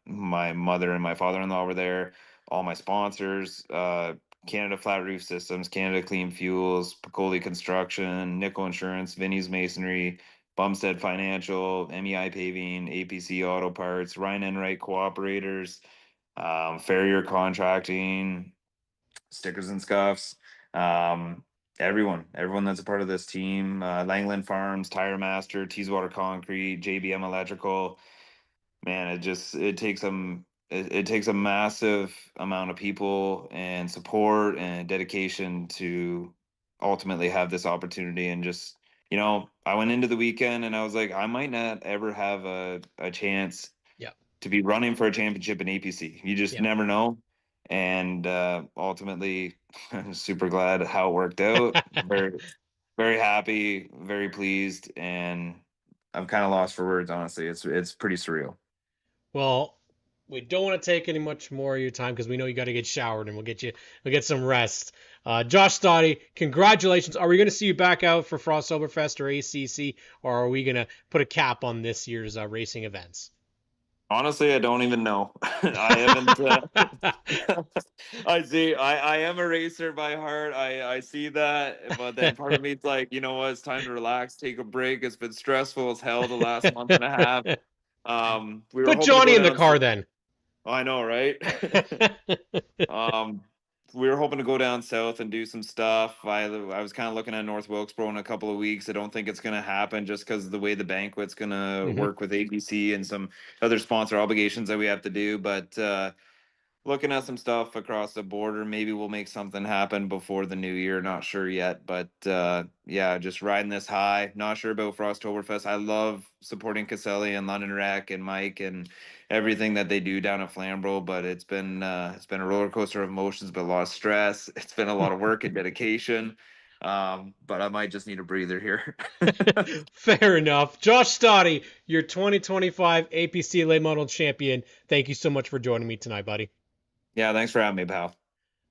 mother and my father-in-law were there. All my sponsors, Canada Flat Roof Systems, Canada Clean Fuels, Piccoli Construction, Nickel Insurance, Vinny's Masonry, Bumstead Financial, MEI Paving, APC Auto Parts, Ryan Enright Cooperators, Farrier Contracting, Stickers and Scuffs, um, everyone that's a part of this team, Langland Farms, Tire Master, Teeswater Concrete, JBM Electrical. Man, it takes a massive amount of people and support and dedication to ultimately have this opportunity. And just, I went into the weekend and I was like, I might not ever have a chance Yeah. to be running for a championship in APC. You just Yeah. never know. And ultimately, I'm super glad how it worked out. Very, very happy, very pleased, and I'm kind of lost for words. Honestly, it's pretty surreal. Well, we don't want to take any much more of your time because we know you got to get showered and we'll get some rest. Josh Stade, congratulations. Are we going to see you back out for Frosttoberfest or ACC, or are we going to put a cap on this year's racing events? Honestly, I don't even know. I haven't. I see. I am a racer by heart. I see that, but then part of me is like, you know what? It's time to relax, take a break. It's been stressful as hell the last month and a half. We were Put hoping to Johnny go in the down. car then. I know, right? um, we were hoping to go down south and do some stuff. I was kind of looking at North Wilkesboro in a couple of weeks. I don't think it's going to happen just because of the way the banquet's going to Mhm. work with ABC and some other sponsor obligations that we have to do. But looking at some stuff across the border. Maybe we'll make something happen before the new year. Not sure yet, but yeah, just riding this high. Not sure about Frosttoberfest. I love supporting Caselli and London Rec and Mike and everything that they do down at Flamboro. But it's been a roller coaster of emotions, but a lot of stress. It's been a lot of work and dedication. But I might just need a breather here. Fair enough. Josh Stade, your 2025 APC Late Model Champion. Thank you so much for joining me tonight, buddy. Yeah, thanks for having me, pal.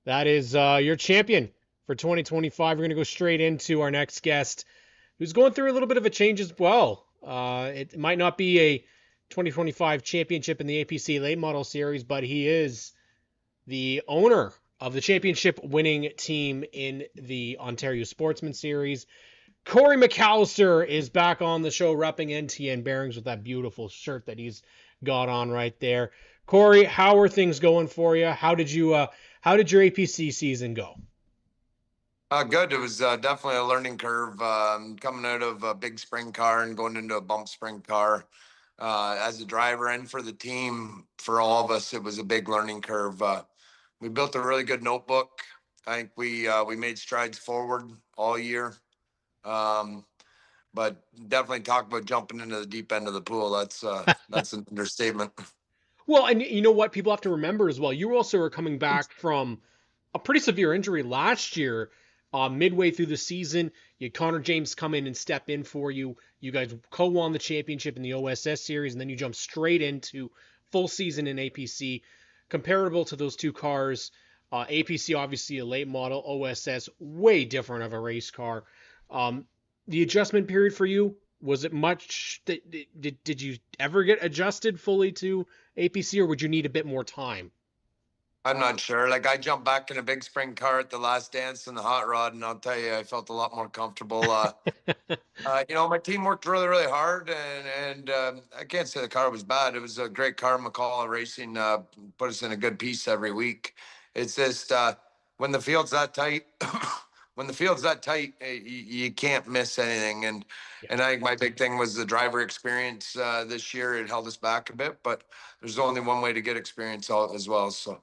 That is your champion for 2025. We're going to go straight into our next guest, who's going through a little bit of a change as well. It might not be a 2025 championship in the APC Late Model Series, but he is the owner of the championship winning team in the Ontario Sportsman Series. Cory Mallister is back on the show repping NTN Bearings with that beautiful shirt that he's got on right there. Cory, how are things going for you? How did your APC season go? Good. It was definitely a learning curve coming out of a big spring car and going into a bump spring car. As a driver and for the team, for all of us, it was a big learning curve. We built a really good notebook. I think we made strides forward all year. But definitely talk about jumping into the deep end of the pool. That's an understatement. Well, and you know what people have to remember as well. You also are coming back from a pretty severe injury last year. Midway through the season, you had Connor James come in and step in for you. You guys co-won the championship in the OSS series, and then you jump straight into full season in APC. Comparable to those two cars, APC obviously a late model, OSS way different of a race car. The adjustment period for you, was it much? Did you ever get adjusted fully to APC, or would you need a bit more time? I'm not sure. Like I jumped back in a big spring car at the last dance in the hot rod, and I'll tell you, I felt a lot more comfortable. My team worked really, really hard, and I can't say the car was bad. It was a great car. McCall Racing put us in a good piece every week, It's just when the field's that tight, when the field's that tight, you can't miss anything. And I think my big thing was the driver experience this year. It held us back a bit, but there's only one way to get experience out as well. So.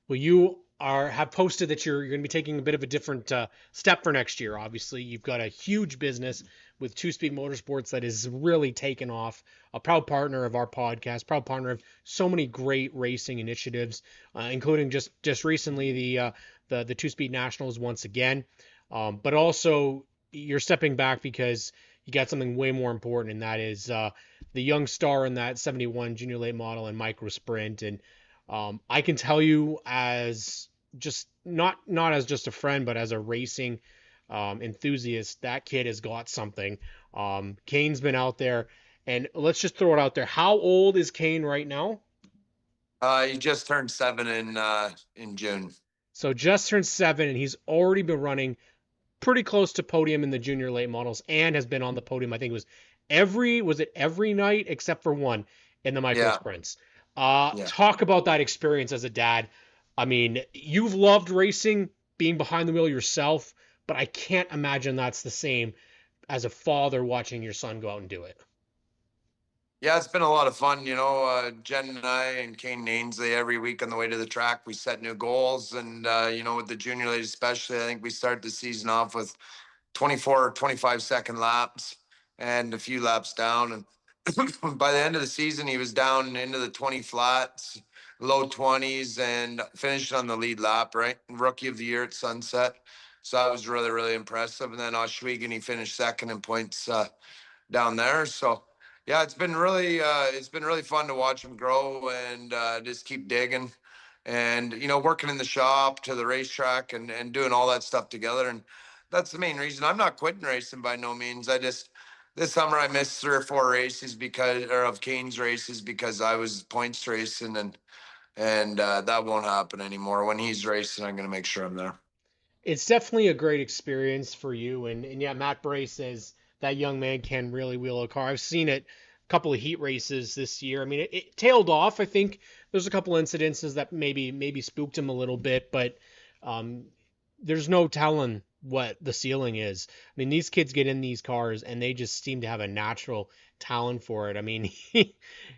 Well, you have posted that you're going to be taking a bit of a different step for next year. Obviously, you've got a huge business with Two Speed Motorsports that is really taken off. A proud partner of our podcast, proud partner of so many great racing initiatives, including just recently the Two Speed Nationals once again. But also you're stepping back because you got something way more important, and that is the young star in that 71 junior late model and micro sprint. And I can tell you as just not as just a friend, but as a racing enthusiast, that kid has got something. Kane's been out there, and let's just throw it out there. How old is Kane right now? He just turned 7 in June. So just turned 7, and he's already been running pretty close to podium in the junior late models, and has been on the podium. I think it was every night except for one in the micro sprints. Talk about that experience as a dad. I mean, you've loved racing, being behind the wheel yourself, but I can't imagine that's the same as a father watching your son go out and do it. Yeah, it's been a lot of fun. Jen and I and Kane Ainsley, every week on the way to the track, we set new goals. And, with the junior ladies especially, I think we start the season off with 24 or 25-second laps and a few laps down. And by the end of the season, he was down into the 20 flats, low 20s, and finished on the lead lap, right? Rookie of the year at Sunset. So that was really, really impressive. And then Oswego, he finished second in points down there. So yeah, it's been really fun to watch him grow and just keep digging and working in the shop to the racetrack and doing all that stuff together. And that's the main reason. I'm not quitting racing by no means. This summer I missed 3 or 4 races of Kane's races because I was points racing, and that won't happen anymore. When he's racing, I'm going to make sure I'm there. It's definitely a great experience for you. And yeah, Matt Bray says that young man can really wheel a car. I've seen it a couple of heat races this year. I mean, it tailed off. I think there's a couple incidences that maybe spooked him a little bit, but there's no telling what the ceiling is. I mean, these kids get in these cars and they just seem to have a natural talent for it. I mean,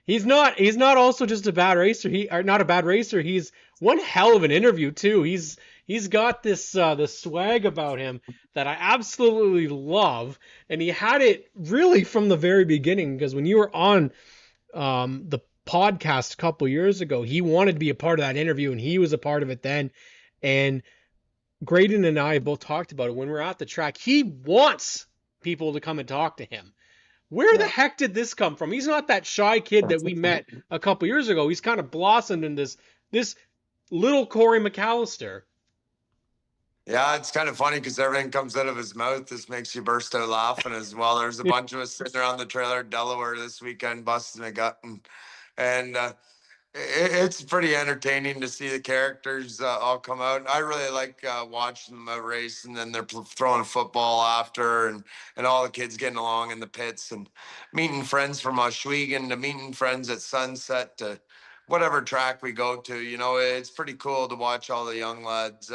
he's not also just a bad racer. Not a bad racer. He's one hell of an interview too. He's got this swag about him that I absolutely love, and he had it really from the very beginning, because when you were on the podcast a couple years ago, he wanted to be a part of that interview, and he was a part of it then. And Graydon and I both talked about it when we're at the track. He wants people to come and talk to him. Where the heck did this come from? He's not that shy kid that we met a couple years ago. He's kind of blossomed in this little Cory Mallister. Yeah, it's kind of funny because everything comes out of his mouth. This makes you burst out laughing as well. There's a bunch of us sitting around the trailer at Delaware this weekend, busting a gut, and it's pretty entertaining to see the characters all come out. I really like watching them out race, and then they're throwing football after, and all the kids getting along in the pits, and meeting friends from Oswego to meeting friends at Sunset to whatever track we go to. It's pretty cool to watch all the young lads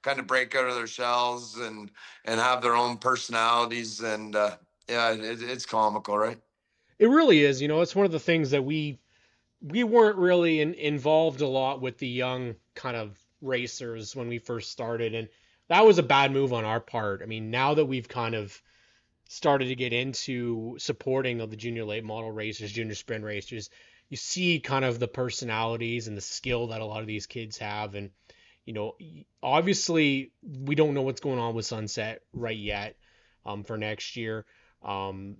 kind of break out of their shells and have their own personalities, and it's comical, right? It really is. It's one of the things that we weren't really involved a lot with the young kind of racers when we first started, and that was a bad move on our part. I mean, now that we've kind of started to get into supporting of the junior late model racers, junior sprint racers, you see kind of the personalities and the skill that a lot of these kids have. And obviously we don't know what's going on with Sunset right yet for next year. Kane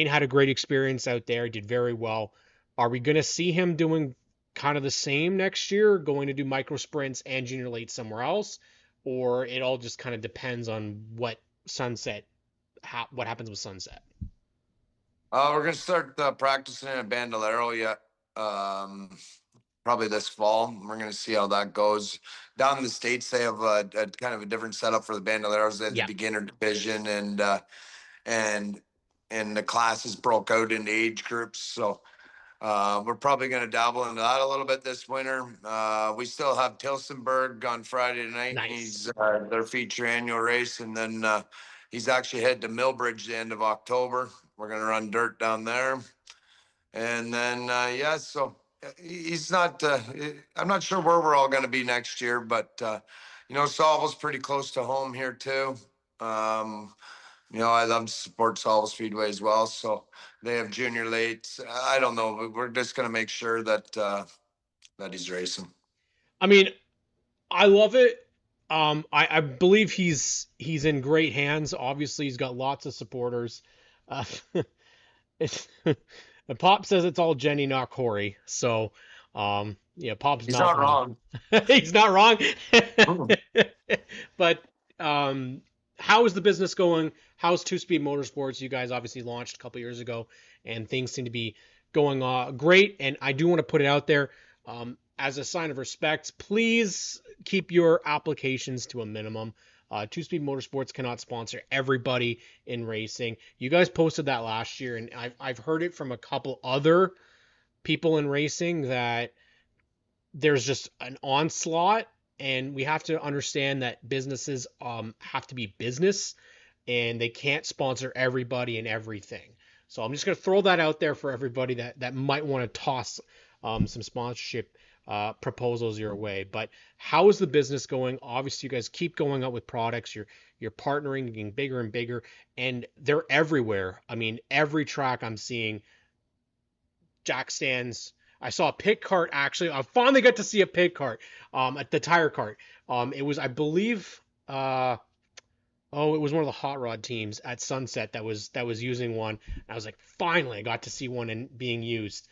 had a great experience out there, did very well. Are we going to see him doing kind of the same next year, going to do micro sprints and junior late somewhere else? Or it all just kind of depends on what happens with Sunset? We're going to start practicing in a Bandolero yet. Probably this fall. We're going to see how that goes. Down in the States, they have a kind of a different setup for the Bandoleros. They have the beginner division, and the classes broke out into age groups. So We're probably going to dabble into that a little bit this winter. We still have Tilsonburg on Friday night. Nice. He's their feature annual race. And then he's actually headed to Millbridge the end of October. We're going to run dirt down there. And then, so he's not, I'm not sure where we're all going to be next year, but, Salvo's pretty close to home here too. I love to support Salvo Speedway as well. So they have junior lates. I don't know, but we're just going to make sure that, that he's racing. I mean, I love it. I believe he's in great hands. Obviously, he's got lots of supporters. Pop says it's all Jenny, not Cory. So, Pop's He's not wrong. He's not wrong. But how is the business going? How's Two Speed Motorsports? You guys obviously launched a couple years ago, and things seem to be going great. And I do want to put it out there as a sign of respect. Please keep your applications to a minimum. Two Speed Motorsports cannot sponsor everybody in racing. You guys posted that last year, and I've heard it from a couple other people in racing that there's just an onslaught, and we have to understand that businesses have to be business, and they can't sponsor everybody and everything. So I'm just going to throw that out there for everybody that might want to toss some sponsorship proposals your way. But how is the business going? Obviously, you guys keep going out with products. You're partnering, getting bigger and bigger, and they're everywhere. I mean, every track I'm seeing jack stands. I saw a pit cart, actually. I finally got to see a pit cart at the tire cart. It was, I believe, it was one of the hot rod teams at Sunset that was using one. I was like, finally, I got to see one being used.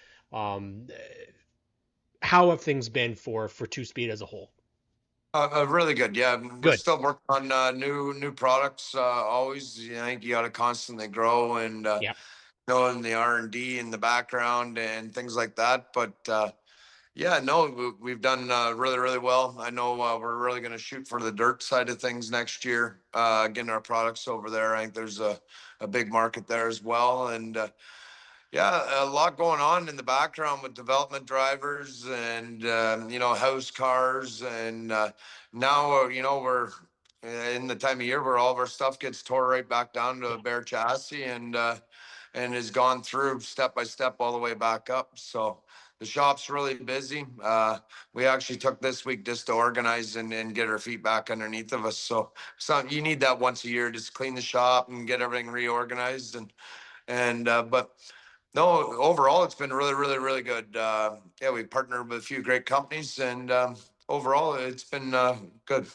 How have things been for Two Speed as a whole? Really good. Yeah. We're Good. still working on new products. Always, I think you got to constantly grow and, in the R&D in the background and things like that. But, we've done really, really well. I know we're really going to shoot for the dirt side of things next year, getting our products over there. I think there's a big market there as well. And, a lot going on in the background with development drivers and, house cars. And now, we're in the time of year where all of our stuff gets tore right back down to a bare chassis and has gone through step by step all the way back up. So the shop's really busy. We actually took this week just to organize and get our feet back underneath of us. So you need that once a year, just clean the shop and get everything reorganized. But no, overall, it's been really, really, really good. We partnered with a few great companies, and overall, it's been good.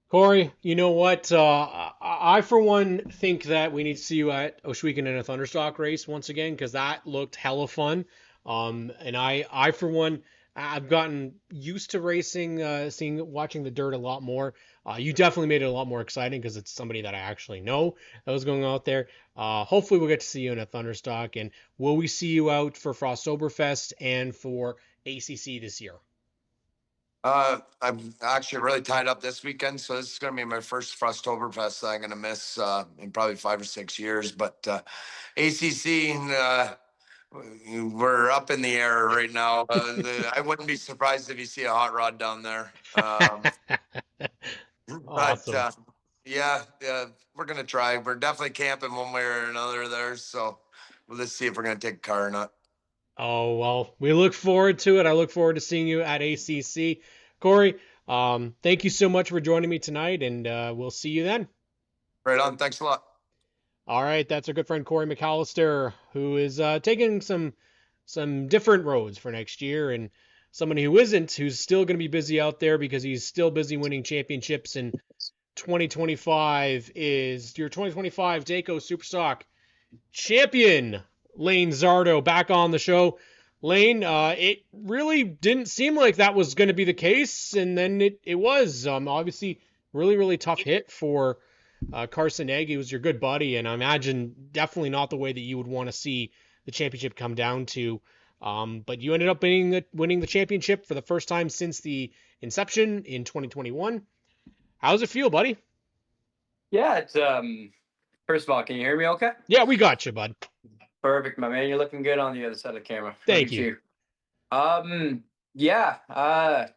Cory, you know what? I, for one, think that we need to see you at Oshwegan in a Thunderstock race once again, because that looked hella fun. And I, for one, I've gotten used to racing, watching the dirt a lot more. You definitely made it a lot more exciting because it's somebody that I actually know that was going out there. Hopefully we'll get to see you in a Thunderstock. And will we see you out for Frosttoberfest and for ACC this year? I'm actually really tied up this weekend, so this is going to be my first Frosttoberfest that I'm going to miss in probably 5 or 6 years. But ACC, we're up in the air right now. I wouldn't be surprised if you see a hot rod down there. Awesome. But we're going to try. We're definitely camping one way or another there. So let's see if we're going to take a car or not. Oh, well, we look forward to it. I look forward to seeing you at ACC. Cory, thank you so much for joining me tonight, and we'll see you then. Right on. Thanks a lot. All right, that's our good friend Cory Mallister, who is taking some different roads for next year, and somebody who isn't, who's still going to be busy out there because he's still busy winning championships. In 2025 is your 2025 Dayco Superstock champion, Lane Zardo, back on the show. Lane, it really didn't seem like that was going to be the case, and then it was. Obviously, really, really tough hit for Carson Nagy, was your good buddy, and I imagine definitely not the way that you would want to see the championship come down to. But you ended up winning the championship for the first time since the inception in 2021. How does it feel, buddy? Yeah, it's first of all, can you hear me okay? Yeah, we got you, bud. Perfect, my man. You're looking good on the other side of the camera. Look Thank at you. Yeah.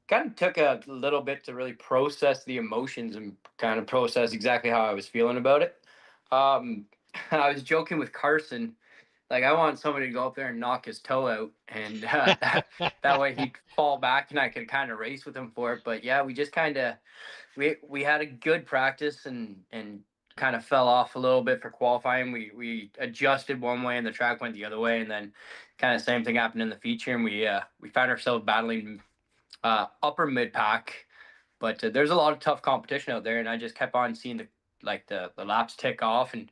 Kind of took a little bit to really process the emotions and kind of process exactly how I was feeling about it. Um, I was joking with Carson, like I want somebody to go up there and knock his toe out, and that way he'd fall back and I could kind of race with him for it. But yeah, we just kind of we had a good practice and kind of fell off a little bit for qualifying. We adjusted one way and the track went the other way, and then kind of same thing happened in the feature, and we found ourselves battling upper mid pack. But there's a lot of tough competition out there, and I just kept on seeing the laps tick off, and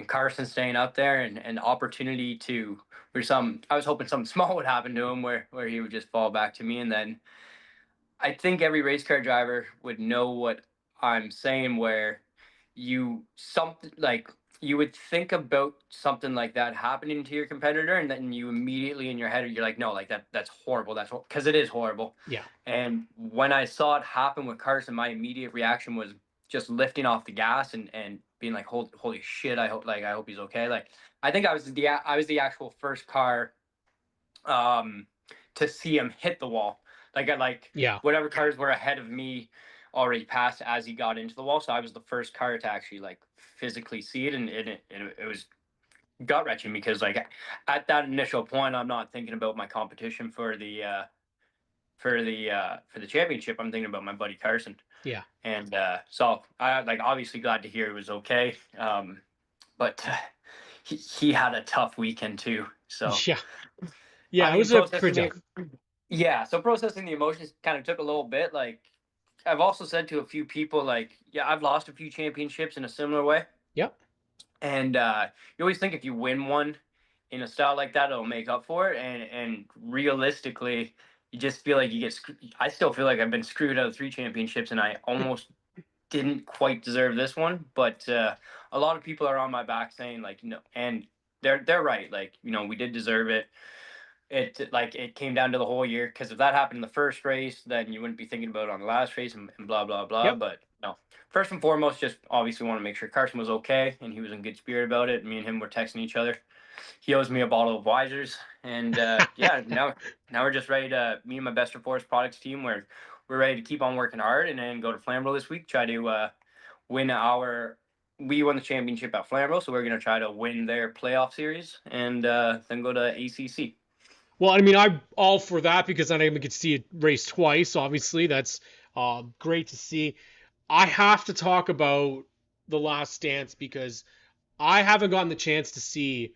Carson staying up there, and opportunity to I was hoping something small would happen to him where he would just fall back to me, and then I think every race car driver would know what I'm saying, where you would think about something like that happening to your competitor, and then you immediately in your head you're like, no, like that's horrible. That's because it is horrible. Yeah. And when I saw it happen with Carson, my immediate reaction was just lifting off the gas and being like, holy shit, I hope he's okay. Like I think I was the actual first car to see him hit the wall. Yeah. Whatever cars were ahead of me already passed as he got into the wall. So I was the first car to actually like physically see it, and it was gut wrenching because like at that initial point, I'm not thinking about my competition for the championship. I'm thinking about my buddy Carson. Yeah. And so I like obviously glad to hear it was okay. But he had a tough weekend too. So Yeah. Yeah, I it mean, was a pretty tough. yeah, so processing the emotions kind of took a little bit. Like I've also said to a few people, like, yeah, I've lost a few championships in a similar way. Yep. And you always think if you win one in a style like that, it'll make up for it. And realistically, you just feel like you get I still feel like I've been screwed out of 3 championships, and I almost didn't quite deserve this one. But a lot of people are on my back saying like, no, and they're right. Like, we did deserve it. It came down to the whole year, because if that happened in the first race, then you wouldn't be thinking about it on the last race, and blah blah blah. Yep. But no, first and foremost, just obviously want to make sure Carson was okay and he was in good spirit about it. Me and him were texting each other. He owes me a bottle of Weisers, and yeah, now we're just ready to, me and my Best of Forest Products team, where we're ready to keep on working hard and then go to Flamboro this week, try to win our. We won the championship at Flamboro, so we're going to try to win their playoff series and then go to ACC. Well, I mean, I'm all for that because then I get to see it race twice. Obviously, that's great to see. I have to talk about the Last Dance because I haven't gotten the chance to see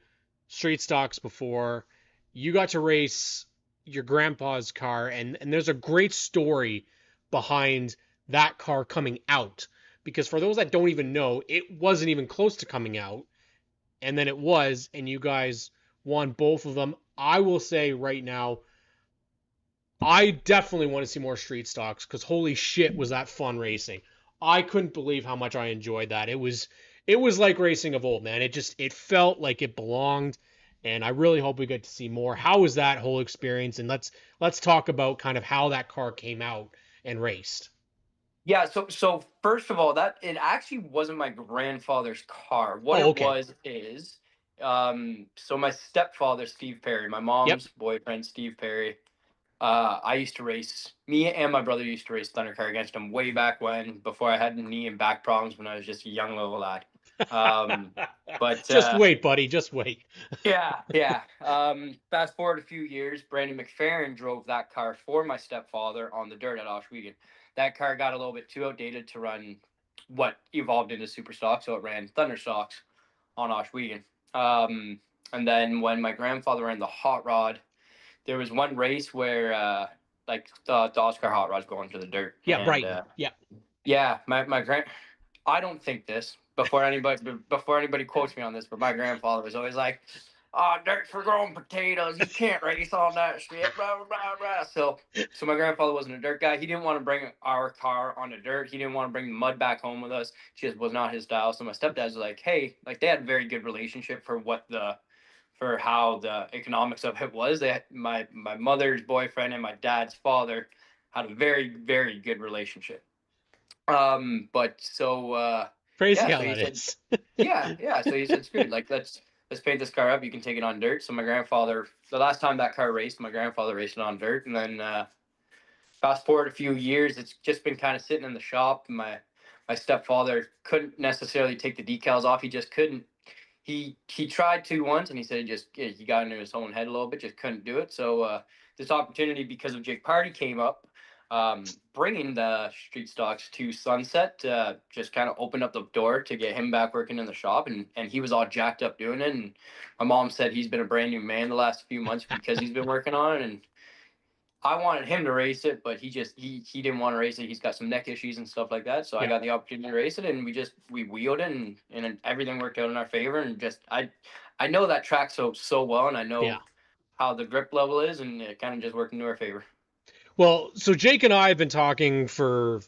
straight stocks before. You got to race your grandpa's car, and there's a great story behind that car coming out. Because for those that don't even know, it wasn't even close to coming out, and then it was, and you guys won both of them. I will say right now, I definitely want to see more street stocks because holy shit was that fun racing. I couldn't believe how much I enjoyed that. It was like racing of old, man. It felt like it belonged, and I really hope we get to see more. How was that whole experience? And let's talk about kind of how that car came out and raced. Yeah, so first of all, that it actually wasn't my grandfather's car. What okay. it was is, so my stepfather, Steve Perry, my mom's boyfriend, Steve Perry, I used to race. Me and my brother used to race Thunder Car against him way back when, before I had knee and back problems when I was just a young little lad. But just wait, buddy, just wait. yeah. Fast forward a few years, Brandon McFerrin drove that car for my stepfather on the dirt at Oshwegan. That car got a little bit too outdated to run what evolved into super stock, so it ran Thunder stocks on Oshwegan. And then when my grandfather ran the hot rod, there was one race where like the Oscar hot rod's going to the dirt. Yeah, and, right. Yeah, my I don't think this before anybody quotes me on this, but my grandfather was always like, "Oh, dirt for growing potatoes. You can't race on that shit." Blah blah blah blah. So my grandfather wasn't a dirt guy. He didn't want to bring our car on the dirt. He didn't want to bring the mud back home with us. It just was not his style. So my stepdad's like, "Hey," like they had a very good relationship for how the economics of it was. My mother's boyfriend and my dad's father had a very, very good relationship. But so crazy yeah, how so he that said, is. yeah. So he said, screw it, like let's let's paint this car up. You can take it on dirt. So my grandfather, the last time that car raced, my grandfather raced it on dirt. And then fast forward a few years, it's just been kind of sitting in the shop. My stepfather couldn't necessarily take the decals off. He just couldn't. He tried to once, and he said he got into his own head a little bit, just couldn't do it. So this opportunity, because of Jake Party, came up. Bringing the street stocks to Sunset just kind of opened up the door to get him back working in the shop, and he was all jacked up doing it. And my mom said he's been a brand new man the last few months because he's been working on it. And I wanted him to race it, but he didn't want to race it. He's got some neck issues and stuff like that. So I got the opportunity to race it, and we wheeled it, and everything worked out in our favor. And just I know that track so well, and I know how the grip level is, and it kind of just worked into our favor. Well, so Jake and I have been talking for a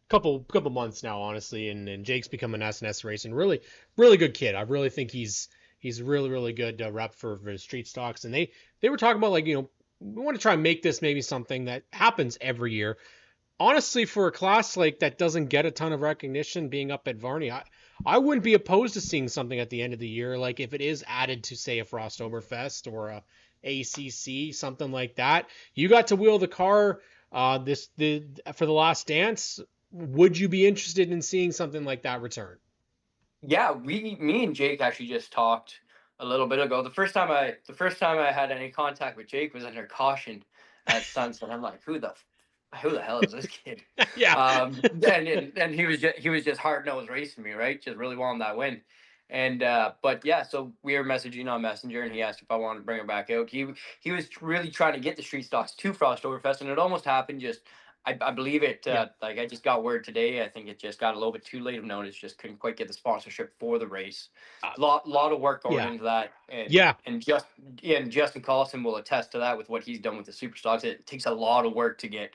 couple months now, honestly, and Jake's become an S&S racing really good kid. I really think he's really good rep for his street stocks, and they were talking about, like, we want to try and make this maybe something that happens every year. Honestly, for a class like that doesn't get a ton of recognition, being up at Varney, I wouldn't be opposed to seeing something at the end of the year, like if it is added to, say, a Frosttoberfest or a ACC, something like that. You got to wheel the car for the Last Dance. Would you be interested in seeing something like that return? Yeah, me and Jake actually just talked a little bit ago. The first time I had any contact with Jake was under caution at Sunset. I'm like, who the hell is this kid? Yeah. And he was just hard nosed racing me, right? Just really wanting that win. And but yeah, so we were messaging on Messenger, and he asked if I wanted to bring him back out. He was really trying to get the street stocks to Frosttoberfest, and it almost happened. Just I believe it. Like, I just got word today. I think it just got a little bit too late of notice. Just couldn't quite get the sponsorship for the race. Lot of work going into that. And Justin Collison will attest to that with what he's done with the super stocks. It takes a lot of work to get,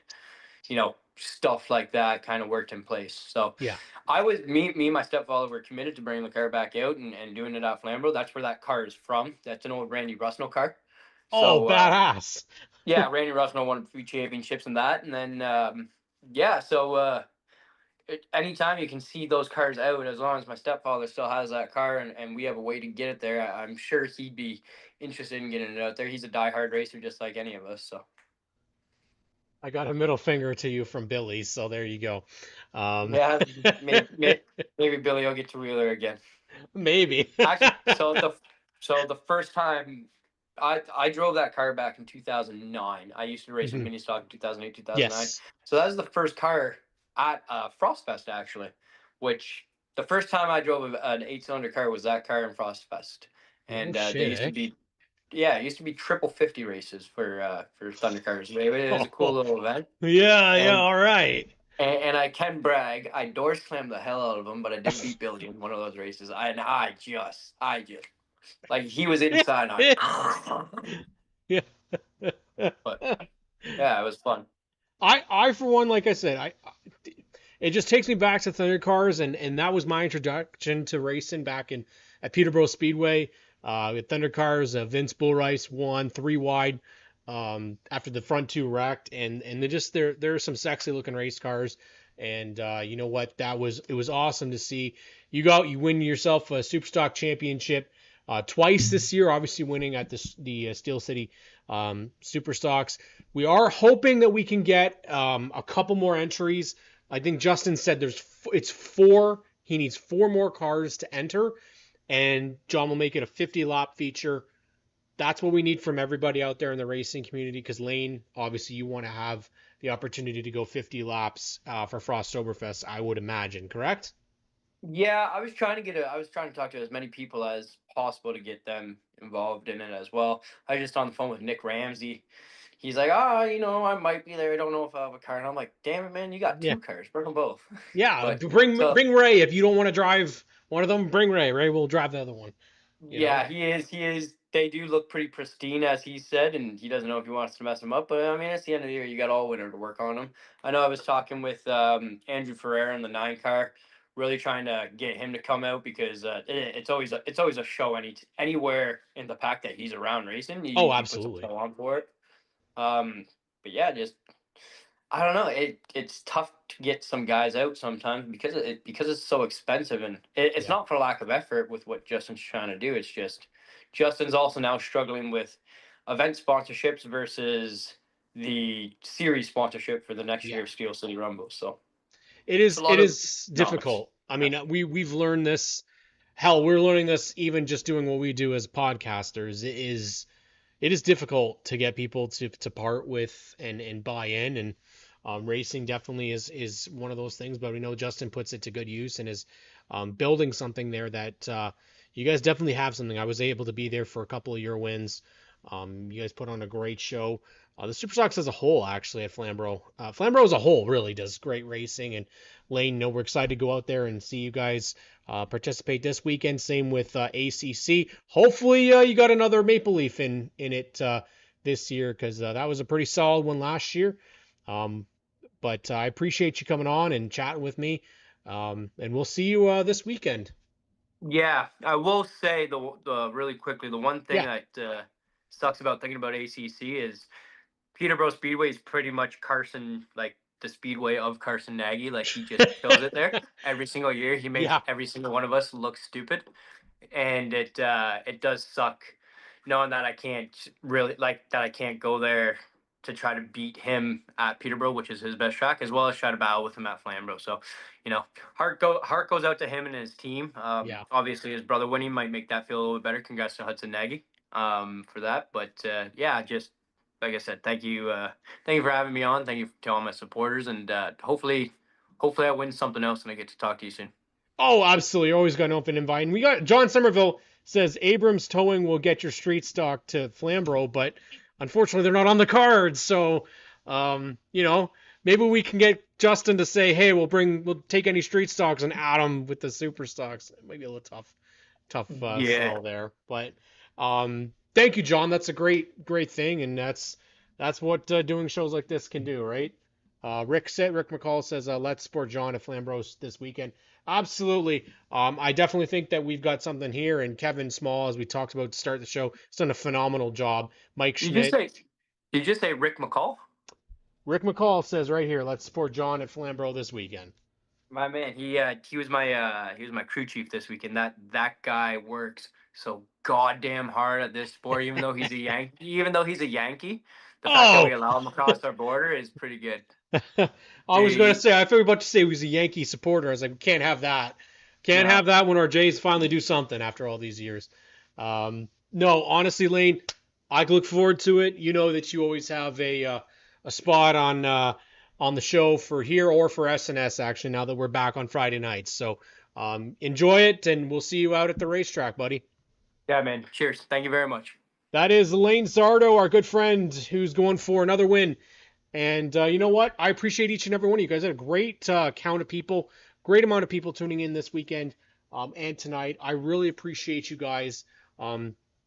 stuff like that kind of worked in place. So me and my stepfather were committed to bringing the car back out and doing it at Flamboro. That's where that car is from. That's an old Randy Russell car. So, badass. Yeah, Randy Russell won a few championships in that. And then anytime you can see those cars out, as long as my stepfather still has that car and we have a way to get it there, I'm sure he'd be interested in getting it out there. He's a diehard racer just like any of us. So I got a middle finger to you from Billy, so there you go. Maybe Billy will get to wheel her again. Maybe. Actually, so the first time I drove that car back in 2009. I used to race with mini stock in 2008, 2009. Yes. So that was the first car at Frostfest, actually, which the first time I drove an 8-cylinder car was that car in Frostfest. And they used to be it used to be triple 50 races for Thunder cars. It was a cool little event. Yeah, all right. And I can brag, I door slammed the hell out of him, but I did beat Billy in one of those races. I just like, he was inside. Yeah. But yeah, it was fun. I for one, like I said, it just takes me back to Thunder cars, and that was my introduction to racing back at Peterborough Speedway. With Thunder cars, Vince Bullrice won 3 wide after the front 2 wrecked, and there are some sexy looking race cars, and you know what, it was awesome to see. You win yourself a Superstock championship twice this year, obviously winning at the Steel City Superstocks. We are hoping that we can get a couple more entries. I think Justin said it's 4. He needs 4 more cars to enter, and John will make it a 50-lap feature. That's what we need from everybody out there in the racing community, because Lane, obviously you want to have the opportunity to go 50 laps for Frosttoberfest, I would imagine, correct? Yeah, I was trying to talk to as many people as possible to get them involved in it as well. I was just on the phone with Nick Ramsey. He's like, I might be there. I don't know if I have a car. And I'm like, damn it, man, you got 2 cars. Bring them both. Yeah, bring Ray. If you don't want to drive one of them, bring Ray. Ray will drive the other one. He is. They do look pretty pristine, as he said, and he doesn't know if he wants to mess them up. But I mean, it's the end of the year. You got all winter to work on them. I know I was talking with Andrew Ferreira in the 9 car, really trying to get him to come out, because it's always a show anywhere in the pack that he's around racing. He absolutely. puts a show on for it. But yeah, I don't know. It's tough to get some guys out sometimes because it's so expensive, and it's Yeah. not for lack of effort with what Justin's trying to do. It's just Justin's also now struggling with event sponsorships versus the series sponsorship for the next Yeah. year of Steel City Rumble. So It it's a is lot of knowledge. difficult. I mean, we've learned this. Hell, we're learning this even just doing what we do as podcasters. It is difficult to get people to part with and buy in, and racing definitely is one of those things. But we know Justin puts it to good use and is building something there that you guys definitely have something. I was able to be there for a couple of your wins. You guys put on a great show. The Superstocks as a whole, actually, at Flamboro. Flamboro as a whole really does great racing. And Lane, we're excited to go out there and see you guys participate this weekend. Same with ACC. Hopefully, you got another Maple Leaf in it this year, because that was a pretty solid one last year. But I appreciate you coming on and chatting with me. And we'll see you this weekend. Yeah, I will say the really quickly, the one thing Yeah. that sucks about thinking about ACC is Peterborough Speedway is pretty much Carson, like the Speedway of Carson Nagy. Like he just kills it there every single year. He makes Yeah. every single one of us look stupid, and it does suck knowing that I can't I can't go there to try to beat him at Peterborough, which is his best track, as well as try to battle with him at Flamborough. So, heart goes out to him and his team. Yeah. Obviously his brother winning might make that feel a little bit better. Congrats to Hudson Nagy for that. But yeah, just like I said, thank you for having me on. Thank you to all my supporters, and hopefully I win something else and I get to talk to you soon. Oh, absolutely. You're always got an open invite. And we got John Somerville says Abrams Towing will get your street stock to Flamborough, but unfortunately they're not on the cards. So, maybe we can get Justin to say, hey, we'll take any street stocks and add them with the super stocks. It might be a little tough sell there. But thank you, John. That's a great thing, and that's what doing shows like this can do, right? Rick McCall says, let's support John at Flamborough this weekend. Absolutely. I definitely think that we've got something here, and Kevin Small, as we talked about to start the show, has done a phenomenal job. Mike Schmidt. Did you just say Rick McCall? Rick McCall says right here, let's support John at Flamborough this weekend. My man, he was my crew chief this weekend. That guy works so goddamn hard at this sport, even though he's a Yankee. The fact that we allow him across our border is pretty good. I was going to say, I figured about to say he was a Yankee supporter. I was like, we can't have that. Can't have that when our Jays finally do something after all these years. No, honestly, Lane, I look forward to it. You know that you always have a spot on the show for here or for SNS, actually, now that we're back on Friday nights. So enjoy it, and we'll see you out at the racetrack, buddy. Yeah, man. Cheers. Thank you very much. That is Lane Zardo, our good friend, who's going for another win. And you know what? I appreciate each and every one of you guys. I had a great count of people, great amount of people tuning in this weekend and tonight. I really appreciate you guys.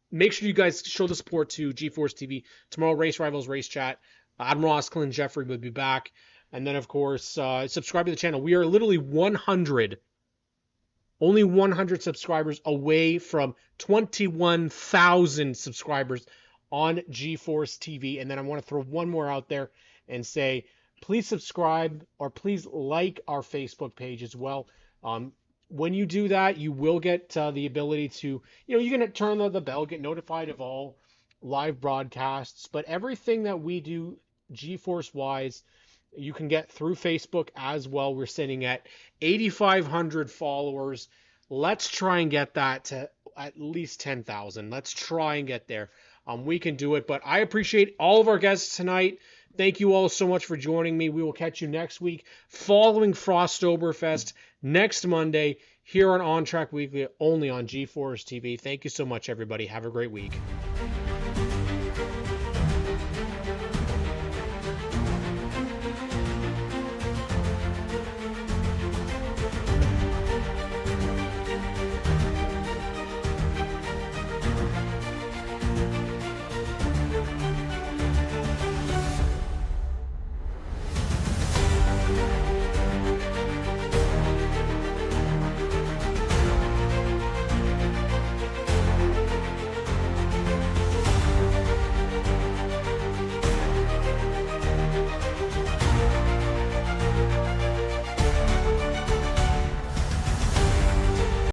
Make sure you guys show the support to GeForce TV. Tomorrow, Race Rivals Race Chat. Admiral Osklin Jeffrey will be back. And then, of course, subscribe to the channel. We are literally only 100 subscribers away from 21,000 subscribers on GeForce TV. And then I want to throw one more out there and say, please subscribe or please like our Facebook page as well. When you do that, you will get the ability to, you can turn the bell, get notified of all live broadcasts, but everything that we do GeForce wise, you can get through Facebook as well. We're sitting at 8,500 followers. Let's try and get that to at least 10,000. Let's try and get there. We can do it, but I appreciate all of our guests tonight. Thank you all so much for joining me. We will catch you next week following Frosttoberfest next Monday here on ONTrack Weekly, only on GeForce TV. Thank you so much, everybody. Have a great week.